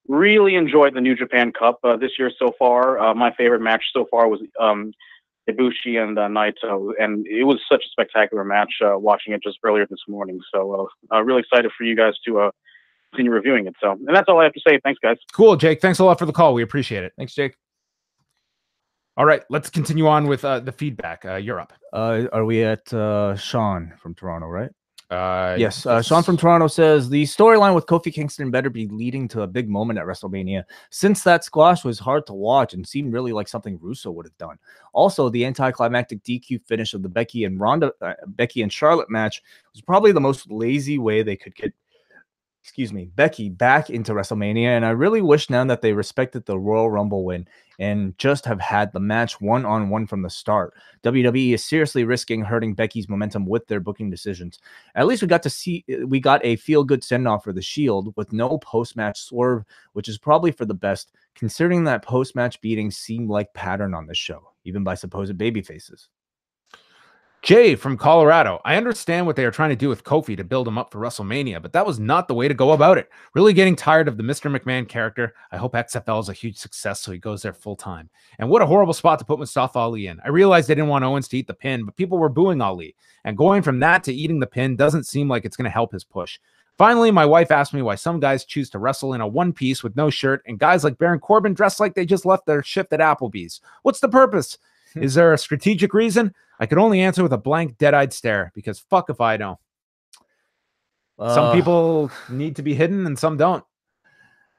really enjoyed the New Japan Cup this year so far. My favorite match so far was Ibushi and Naito, and it was such a spectacular match watching it just earlier this morning. So really excited for you guys to continue reviewing it. So, and that's all I have to say. Thanks, guys. Cool, Jake. Thanks a lot for the call. We appreciate it. Thanks, Jake. All right, let's continue on with the feedback. You're up. Are we at Sean from Toronto, right? Yes. Sean from Toronto says the storyline with Kofi Kingston better be leading to a big moment at WrestleMania, since that squash was hard to watch and seemed really like something Russo would have done. Also, the anticlimactic DQ finish of the Becky and Charlotte match was probably the most lazy way they could get Becky back into WrestleMania, and I really wish now that they respected the Royal Rumble win and just have had the match one-on-one from the start. WWE is seriously risking hurting Becky's momentum with their booking decisions. At least we got a feel-good send-off for the Shield with no post-match swerve, which is probably for the best, considering that post-match beatings seem like pattern on this show, even by supposed babyfaces. Jay from Colorado. I understand what they are trying to do with Kofi to build him up for WrestleMania, but that was not the way to go about it. Really getting tired of the Mr. McMahon character. I hope XFL is a huge success so he goes there full time. And what a horrible spot to put Mustafa Ali in. I realized they didn't want Owens to eat the pin, but people were booing Ali. And going from that to eating the pin doesn't seem like it's going to help his push. Finally, my wife asked me why some guys choose to wrestle in a one-piece with no shirt and guys like Baron Corbin dress like they just left their shift at Applebee's. What's the purpose? Is there a strategic reason? I could only answer with a blank, dead-eyed stare because fuck if I know. Some people need to be hidden and some don't.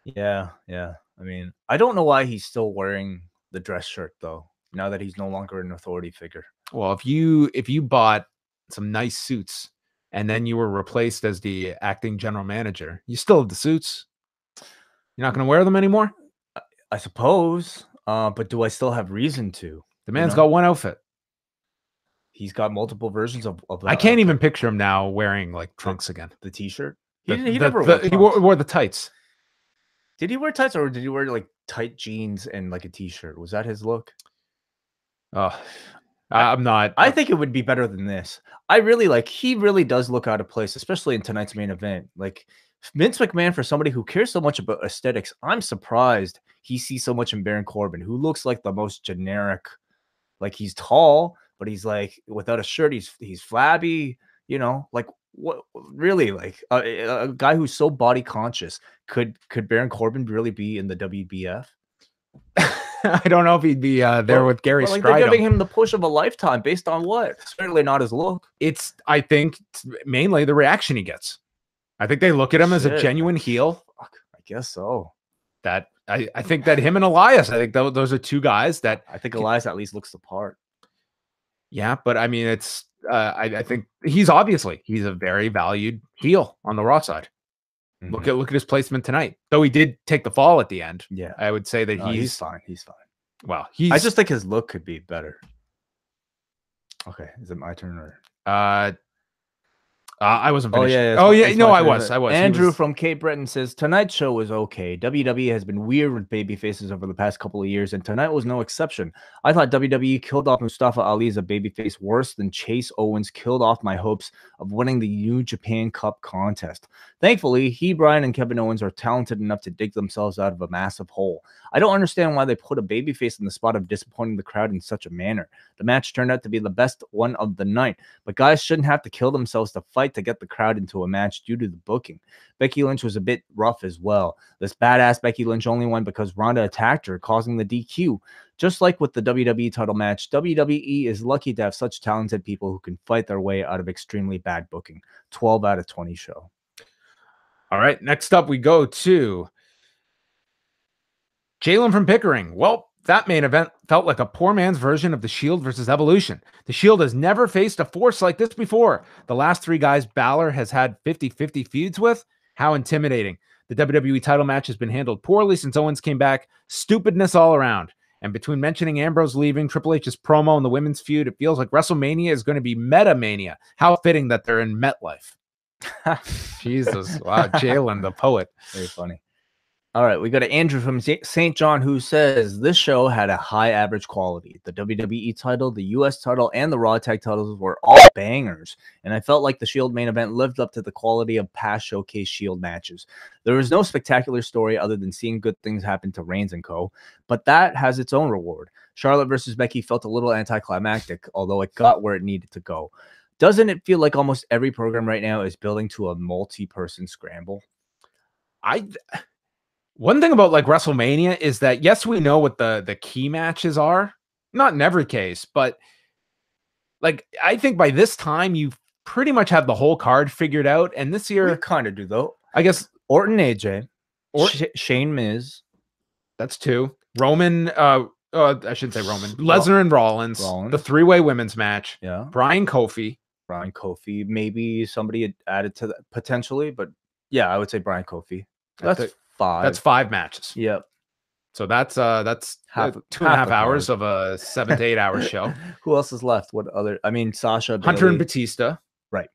Yeah. I mean, I don't know why he's still wearing the dress shirt though, now that he's no longer an authority figure. Well, if you bought some nice suits and then you were replaced as the acting general manager, you still have the suits. You're not going to wear them anymore? I suppose. But do I still have reason to? The man's got one outfit. He's got multiple versions of I can't even picture him now wearing like trunks again. The t-shirt. He wore the tights. Did he wear tights or did he wear like tight jeans and like a t-shirt? Was that his look? Oh, I'm not. I think it would be better than this. I really like. He really does look out of place, especially in tonight's main event. Like Vince McMahon, for somebody who cares so much about aesthetics, I'm surprised he sees so much in Baron Corbin, who looks like the most generic. Like he's tall, but he's like without a shirt, he's flabby. You know, like what? Really, like a guy who's so body conscious. Could Baron Corbin really be in the WBF? I don't know if he'd be there with Gary like Stridham. They're giving him the push of a lifetime based on what? Certainly not his look. It's, I think, mainly the reaction he gets. I think they look at him as a genuine heel. Fuck, I guess so. That I think that him and Elias, I think those are two guys that I think Elias at least looks the part. Yeah, but I mean, it's I think he's a very valued heel on the Raw side. Mm-hmm. Look at his placement tonight. Though he did take the fall at the end. Yeah, I would say that he's fine. He's fine. Well, I just think his look could be better. Okay, is it my turn or? I wasn't finished. I was. Andrew from Cape Breton says tonight's show was okay. WWE has been weird with baby faces over the past couple of years, and tonight was no exception. I thought WWE killed off Mustafa Ali as a babyface worse than Chase Owens killed off my hopes of winning the New Japan Cup contest. Thankfully, Bryan, and Kevin Owens are talented enough to dig themselves out of a massive hole. I don't understand why they put a babyface in the spot of disappointing the crowd in such a manner. The match turned out to be the best one of the night, but guys shouldn't have to kill themselves to fight to get the crowd into a match due to the booking. Becky Lynch was a bit rough as well. This badass Becky Lynch only won because Ronda attacked her, causing the DQ. Just like with the WWE title match, WWE is lucky to have such talented people who can fight their way out of extremely bad booking. 12 out of 20 show. All right, next up we go to Jalen from Pickering. Well, that main event felt like a poor man's version of the Shield versus Evolution. The Shield has never faced a force like this before. The last three guys Balor has had 50-50 feuds with. How intimidating. The WWE title match has been handled poorly since Owens came back. Stupidness all around. And between mentioning Ambrose leaving, Triple H's promo, and the women's feud, it feels like WrestleMania is going to be Meta-Mania. How fitting that they're in MetLife. Jesus. Wow, Jalen, the poet. Very funny. All right, we got to Andrew from St. John, who says this show had a high average quality. The WWE title, the US title, and the Raw tag titles were all bangers, and I felt like the Shield main event lived up to the quality of past Showcase Shield matches. There was no spectacular story other than seeing good things happen to Reigns and co., but that has its own reward. Charlotte versus Becky felt a little anticlimactic, although it got where it needed to go. Doesn't it feel like almost every program right now is building to a multi-person scramble? One thing about like WrestleMania is that, yes, we know what the key matches are. Not in every case, but like I think by this time you pretty much have the whole card figured out. And this year, we kind of do though. I guess Orton, AJ, Shane, Miz. That's two. Roman. I shouldn't say Roman. Lesnar and Rollins. The three-way women's match. Yeah. Bryan Kofi. Maybe somebody had added to that potentially, but yeah, I would say Bryan Kofi. That's 5. That's 5 matches. Yep. So that's 2.5 hours of a 7 to 8 hour show. Who else is left? What other? I mean, Sasha, Hunter, Bailey. and Batista. Right.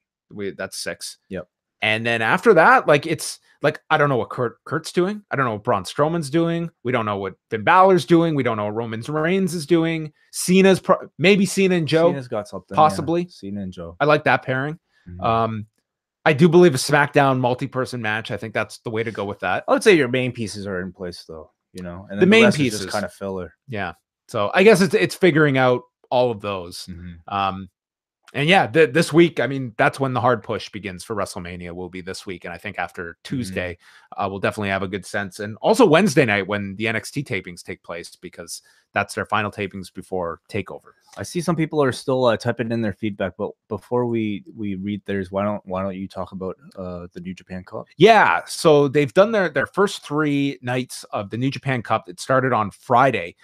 That's 6. Yep. And then after that, like it's like I don't know what Kurt's doing. I don't know what Braun Strowman's doing. We don't know what Finn Balor's doing. We don't know what Roman Reigns is doing. Cena's maybe Cena and Joe. Cena's got something. Possibly. Yeah. Cena and Joe. I like that pairing. Mm-hmm. I do believe a SmackDown multi-person match. I think that's the way to go with that. I would say your main pieces are in place, though. You know, and the main pieces kind of filler. Yeah. So I guess it's figuring out all of those. Mm-hmm. And yeah, this week, I mean, that's when the hard push begins for WrestleMania, will be this week. And I think after Tuesday, we'll definitely have a good sense. And also Wednesday night when the NXT tapings take place, because that's their final tapings before TakeOver. I see some people are still typing in their feedback, but before we read theirs, why don't you talk about the New Japan Cup? Yeah, so they've done their first 3 nights of the New Japan Cup. It started on Friday.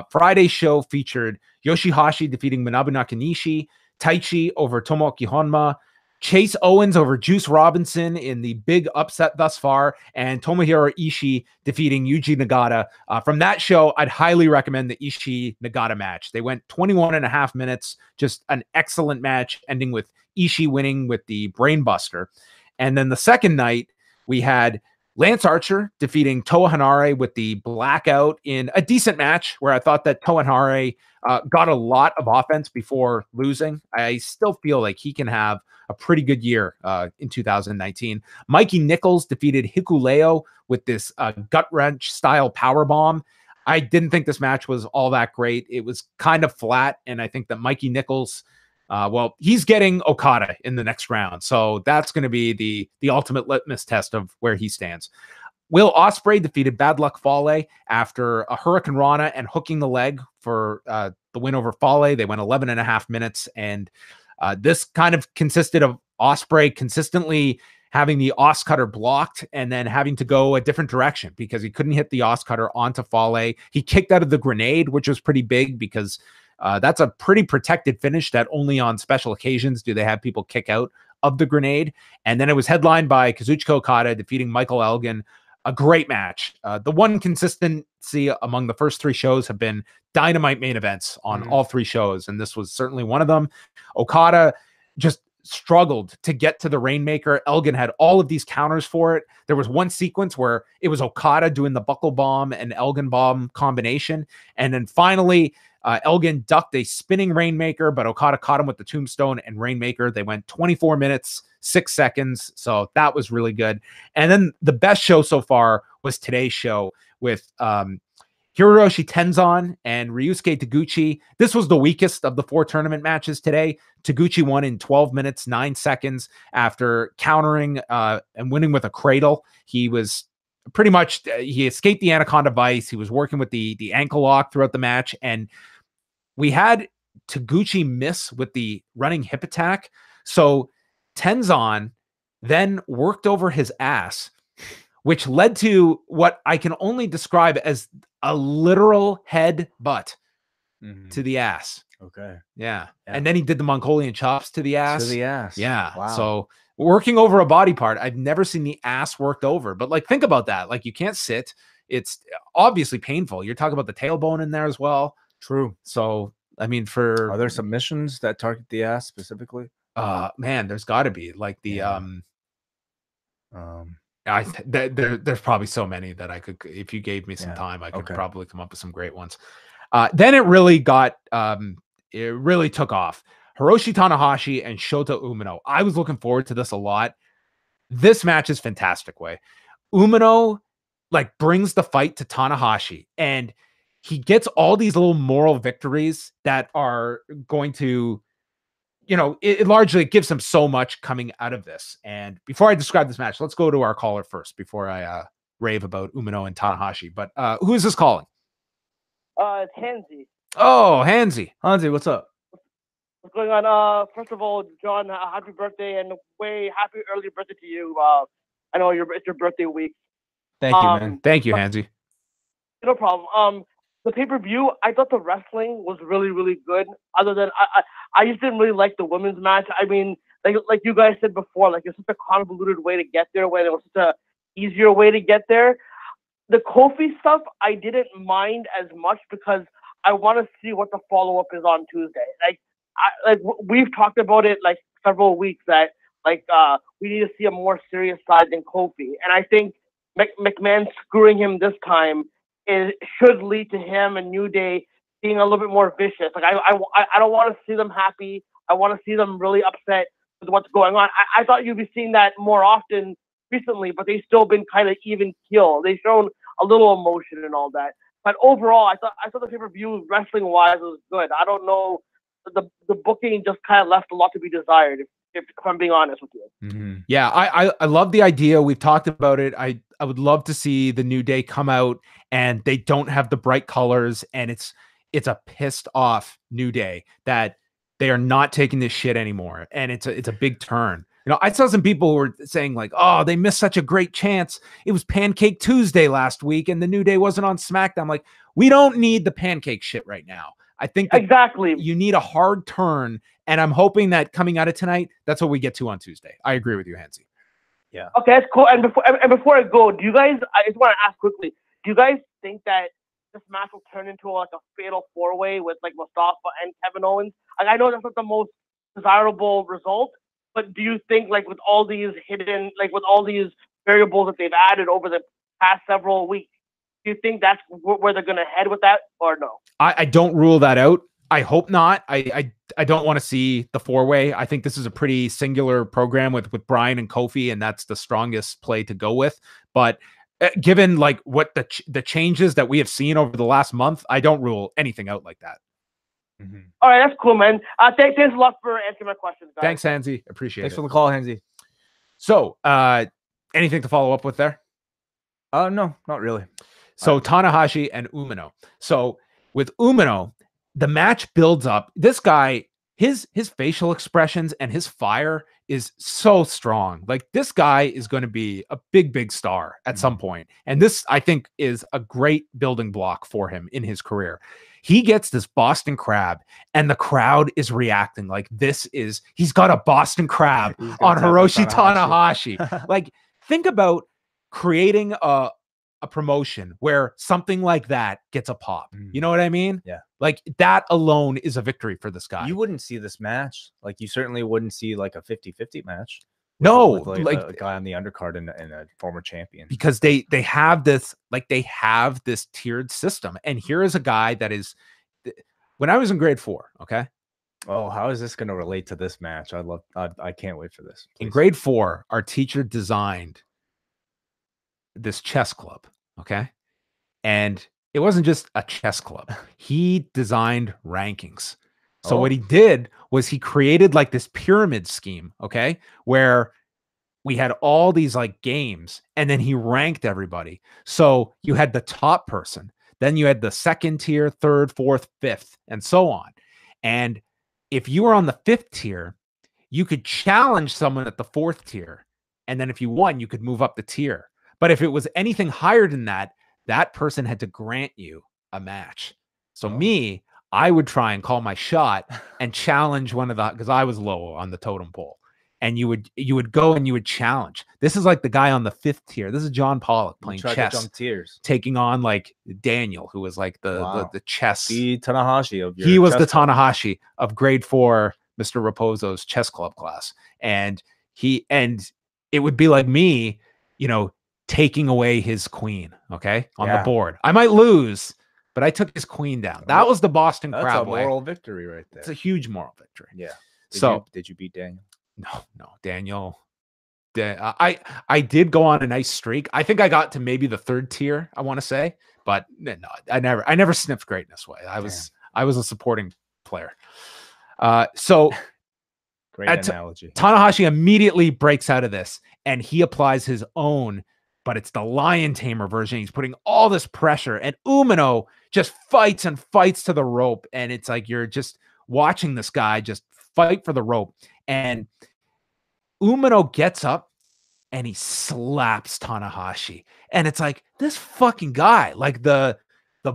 Friday's show featured Yoshihashi defeating Manabu Nakanishi, Taichi over Tomoaki Honma, Chase Owens over Juice Robinson in the big upset thus far, and Tomohiro Ishii defeating Yuji Nagata. From that show, I'd highly recommend the Ishii-Nagata match. They went 21 and a half minutes, just an excellent match, ending with Ishii winning with the Brainbuster. And then the second night, we had Lance Archer defeating Toa Hanare with the Blackout in a decent match where I thought that Toa Hanare got a lot of offense before losing. I still feel like he can have a pretty good year in 2019. Mikey Nichols defeated Hikuleo with this gut-wrench style powerbomb. I didn't think this match was all that great. It was kind of flat, and I think that Mikey Nichols, well, he's getting Okada in the next round, so that's going to be the ultimate litmus test of where he stands. Will Ospreay defeated Bad Luck Fale after a Hurricane Rana and hooking the leg for the win over Fale. They went 11 and a half minutes, and this kind of consisted of Ospreay consistently having the Os Cutter blocked and then having to go a different direction because he couldn't hit the Os Cutter onto Fale. He kicked out of the grenade, which was pretty big because that's a pretty protected finish that only on special occasions do they have people kick out of the grenade. And then it was headlined by Kazuchika Okada defeating Michael Elgin. A great match. The one consistency among the first 3 shows have been dynamite main events on all 3 shows, and this was certainly one of them. Okada just struggled to get to the Rainmaker. Elgin had all of these counters for it. There was one sequence where it was Okada doing the buckle bomb and Elgin bomb combination, and then finally Elgin ducked a spinning Rainmaker, but Okada caught him with the Tombstone and Rainmaker. They went 24 minutes, 6 seconds. So that was really good. And then the best show so far was today's show with Hiroshi Tenzan and Ryusuke Taguchi. This was the weakest of the 4 tournament matches today. Taguchi won in 12 minutes, 9 seconds after countering and winning with a cradle. He was pretty much, he escaped the Anaconda Vice. He was working with the ankle lock throughout the match. And we had Taguchi miss with the running hip attack. So Tenzan then worked over his ass, which led to what I can only describe as a literal head butt to the ass. Okay. Yeah. And then he did the Mongolian chops to the ass. To the ass. Yeah. Wow. So working over a body part, I've never seen the ass worked over. But like, think about that. Like, you can't sit. It's obviously painful. You're talking about the tailbone in there as well. True. So, I mean, are there submissions that target the ass specifically? Man, there's got to be like the there's probably so many that I could, if you gave me some time, I could probably come up with some great ones. Then it really it really took off. Hiroshi Tanahashi and Shota Umino. I was looking forward to this a lot. This match is fantastic. Way Umino like brings the fight to Tanahashi, and he gets all these little moral victories that are going to, it largely gives him so much coming out of this. And before I describe this match, let's go to our caller first before I rave about Umino and Tanahashi. But who is this calling? It's Hansi. Oh, Hansi. Hansi, what's up? What's going on? First of all, John, happy birthday and happy early birthday to you. I know it's your birthday week. Thank you, man. Thank you, Hansi. No problem. The pay-per-view, I thought the wrestling was really, really good. Other than I just didn't really like the women's match. I mean, like you guys said before, like it's such a convoluted way to get there when it was such a easier way to get there. The Kofi stuff, I didn't mind as much because I want to see what the follow-up is on Tuesday. We've talked about it like several weeks that we need to see a more serious side than Kofi, and I think McMahon screwing him this time should lead to him and New Day being a little bit more vicious. Like I don't want to see them happy. I want to see them really upset with what's going on. I thought you'd be seeing that more often recently, but they've still been kind of even keel. They've shown a little emotion and all that. But overall, I thought the pay-per-view wrestling wise was good. I don't know the booking just kind of left a lot to be desired. If I'm being honest with you. Yeah, I love the idea. We've talked about it. I would love to see the New Day come out and they don't have the bright colors, and it's a pissed off New Day that they are not taking this shit anymore, and it's a big turn. You know, I saw some people who were saying like, "Oh, they missed such a great chance. It was Pancake Tuesday last week, and the New Day wasn't on SmackDown." Like, we don't need the pancake shit right now. I think that exactly you need a hard turn, and I'm hoping that coming out of tonight, that's what we get to on Tuesday. I agree with you, Hansi. Yeah. Okay, that's cool. And before I go, do you guys? I just want to ask quickly. Do you guys think that this match will turn into like a fatal 4-way with like Mustafa and Kevin Owens? Like, I know that's not the most desirable result, but do you think like with all these hidden, like with all these variables that they've added over the past several weeks, do you think that's where they're going to head with that, or no? I don't rule that out. I hope not. I don't want to see the 4-way. I think this is a pretty singular program with Bryan and Kofi, and that's the strongest play to go with. But given like what the changes that we have seen over the last month, I don't rule anything out like that. All right, that's cool, man. Thanks a lot for answering my questions, guys. Thanks, Hansi. Appreciate it. Thanks for the call, Hansi. So, anything to follow up with there? No, not really. So Tanahashi and Umino. So with Umino, the match builds up. This guy, his facial expressions and his fire is so strong. Like, this guy is going to be a big star at some point. And this, I think, is a great building block for him in his career. He gets this Boston Crab, and the crowd is reacting like he's got a Boston Crab on Hiroshi Tanahashi. Like, think about creating a promotion where something like that gets a pop. You know what I mean? Yeah. Like, that alone is a victory for this guy. You wouldn't see this match. Like, you certainly wouldn't see like a 50-50 match. No, like a guy on the undercard and a former champion. Because they have this, like, they have this tiered system. And here is a guy that is, when I was in grade 4, okay? Oh, how is this going to relate to this match? I can't wait for this. Please. In grade 4, our teacher designed this chess club, okay? And it wasn't just a chess club. He designed rankings. So what he did was he created like this pyramid scheme, okay? Where we had all these like games, and then he ranked everybody. So you had the top person, then you had the second tier, third, fourth, fifth, and so on. And if you were on the 5th tier, you could challenge someone at the 4th tier. And then if you won, you could move up the tier. But if it was anything higher than that, that person had to grant you a match. So me, I would try and call my shot and challenge one of the, because I was low on the totem pole. And you would go and you would challenge. This is like the guy on the 5th tier. This is John Pollock playing chess, to jump tiers, taking on like Daniel, who was like the chess. The Tanahashi of your he was the Tanahashi of grade 4, Mr. Raposo's chess club class. And it would be like me, you know, taking away his queen, okay, on the board. I might lose, but I took his queen down. That was the Boston Crab. That's a moral victory right there. It's a huge moral victory. Yeah. Did you beat Daniel? No, Daniel. I did go on a nice streak. I think I got to maybe the 3rd tier, I want to say, but no, I never sniffed greatness way. I was a supporting player. So great analogy. Tanahashi immediately breaks out of this, and he applies his own, but it's the Lion Tamer version. He's putting all this pressure, and Umino just fights and fights to the rope. And it's like, you're just watching this guy just fight for the rope. And Umino gets up and he slaps Tanahashi. And it's like, this fucking guy, like the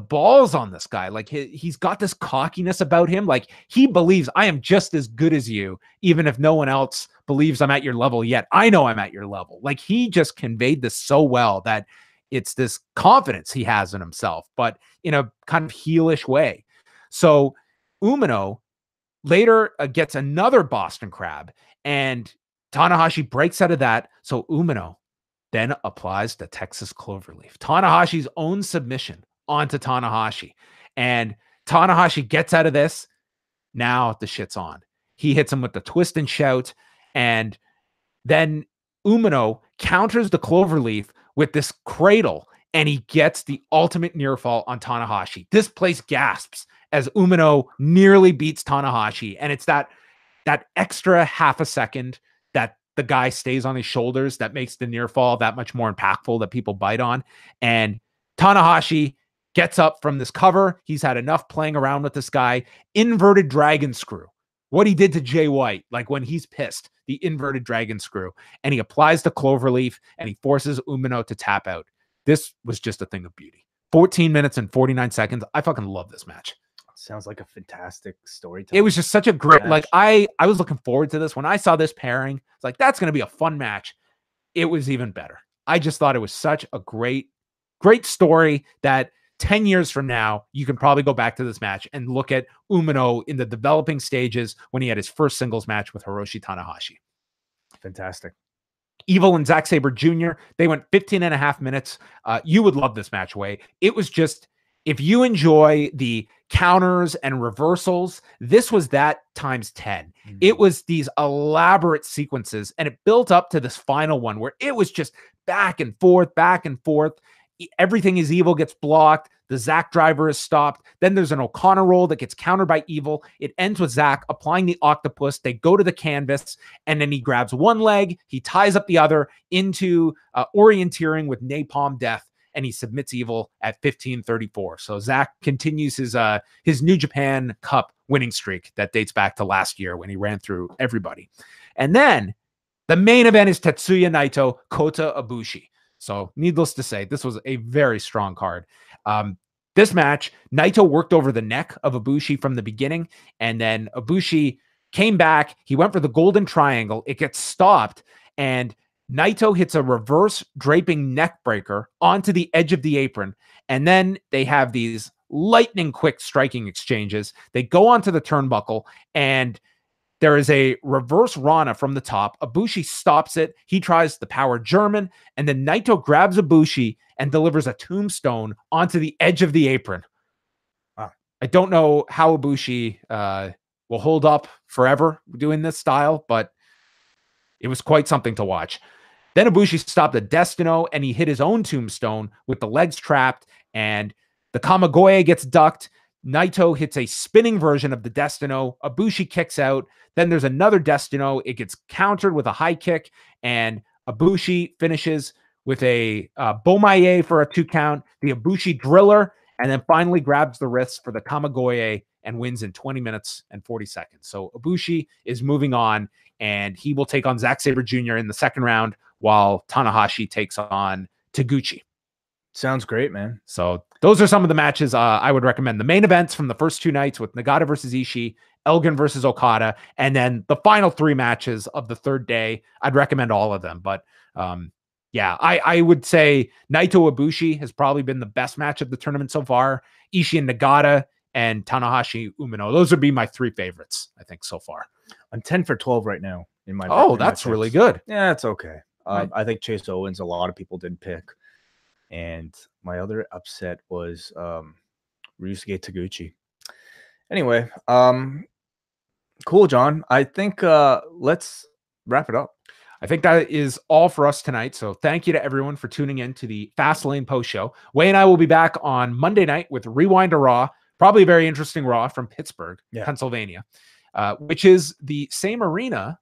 balls on this guy, like he's got this cockiness about him. Like, he believes I am just as good as you, even if no one else believes I'm at your level yet. I know I'm at your level. Like, he just conveyed this so well that it's this confidence he has in himself, but in a kind of heelish way. So Umino later gets another Boston Crab, and Tanahashi breaks out of that. So Umino then applies the Texas Cloverleaf, Tanahashi's own submission onto Tanahashi. And Tanahashi gets out of this. Now the shit's on. He hits him with the twist and shout. And then Umino counters the Cloverleaf with this cradle, and he gets the ultimate near fall on Tanahashi. This place gasps. as Umino nearly beats Tanahashi. And it's that extra half a second that the guy stays on his shoulders that makes the near fall that much more impactful, that people bite on. And Tanahashi gets up from this cover. He's had enough playing around with this guy. Inverted dragon screw. What he did to Jay White, like when he's pissed, the inverted dragon screw. And he applies the cloverleaf and he forces Umino to tap out. This was just a thing of beauty. 14 minutes and 49 seconds. I fucking love this match. Sounds like a fantastic story. It was just such a great, like, I was looking forward to this. When I saw this pairing, it's like, that's going to be a fun match. It was even better. I just thought it was such a great story that 10 years from now, you can probably go back to this match and look at Umino in the developing stages when he had his first singles match with Hiroshi Tanahashi. Fantastic. Evil and Zack Sabre Jr., they went 15 and a half minutes. You would love this match, Way. It was just, if you enjoy the counters and reversals, this was that times 10. Mm-hmm. It was these elaborate sequences, and it built up to this final one where it was just back and forth, back and forth. Everything is Evil gets blocked. The Zack driver is stopped. Then there's an O'Connor roll that gets countered by Evil. It ends with Zack applying the octopus. They go to the canvas, and then he grabs one leg. He ties up the other into orienteering with Napalm Death, and he submits Evil at 15:34. So Zack continues his New Japan Cup winning streak that dates back to last year when he ran through everybody. And then the main event is Tetsuya Naito, Kota Ibushi. So needless to say, this was a very strong card. This match, Naito worked over the neck of Ibushi from the beginning, and then Ibushi came back. He went for the golden triangle. It gets stopped, and Naito hits a reverse draping neck breaker onto the edge of the apron. And then they have these lightning quick striking exchanges. They go onto the turnbuckle, and there is a reverse Rana from the top. Ibushi stops it. He tries the power German, and then Naito grabs Ibushi and delivers a tombstone onto the edge of the apron. Wow. I don't know how Ibushi will hold up forever doing this style, but it was quite something to watch. Then Ibushi stopped a Destino, and he hit his own tombstone with the legs trapped, and the Kamigoye gets ducked. Naito hits a spinning version of the Destino. Ibushi kicks out. Then there's another Destino. It gets countered with a high kick, and Ibushi finishes with a Bomaye for a 2 count, the Ibushi driller, and then finally grabs the wrist for the Kamigoye and wins in 20 minutes and 40 seconds. So Ibushi is moving on, and he will take on Zack Sabre Jr. in the second round, while Tanahashi takes on Taguchi. Sounds great, man. So those are some of the matches I would recommend. The main events from the first 2 nights with Nagata versus Ishii, Elgin versus Okada, and then the final 3 matches of the third day. I'd recommend all of them. But yeah, I would say Naito Ibushi has probably been the best match of the tournament so far. Ishii and Nagata and Tanahashi Umino. Those would be my 3 favorites, I think, so far. I'm 10 for 12 right now in my. Oh, that's really good. Yeah, it's okay. Right. I think Chase Owens, a lot of people did pick. And my other upset was Ryusuke Taguchi. Anyway, cool, John. I think let's wrap it up. I think that is all for us tonight. So thank you to everyone for tuning in to the Fastlane post show. Way and I will be back on Monday night with Rewind to Raw, probably a very interesting Raw from Pittsburgh, Pennsylvania, which is the same arena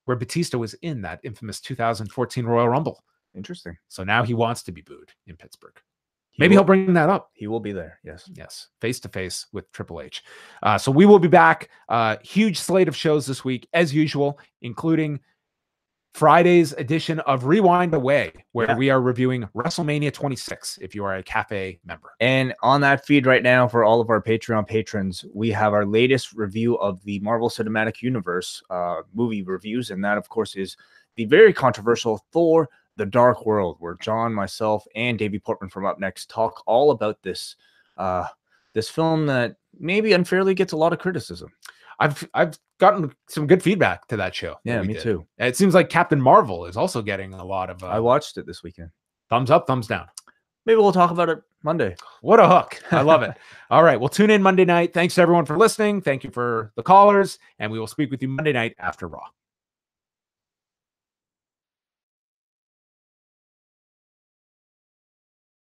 where Batista was in that infamous 2014 Royal Rumble. Interesting. So now he wants to be booed in Pittsburgh. Maybe he'll bring that up. He will be there. Yes. Yes. Face to face with Triple H. So we will be back. Huge slate of shows this week, as usual, including Friday's edition of Rewind Away, where we are reviewing WrestleMania 26, if you are a Cafe member. And on that feed right now, for all of our Patreon patrons, we have our latest review of the Marvel Cinematic Universe movie reviews. And that, of course, is the very controversial Thor: The Dark World, where John, myself, and Davey Portman from Up Next talk all about this this film that maybe unfairly gets a lot of criticism. I've gotten some good feedback to that show. Yeah, me too. It seems like Captain Marvel is also getting a lot of. I watched it this weekend. Thumbs up, thumbs down. Maybe we'll talk about it Monday. What a hook. I love it. All right. Well, tune in Monday night. Thanks to everyone for listening. Thank you for the callers, and we will speak with you Monday night after Raw.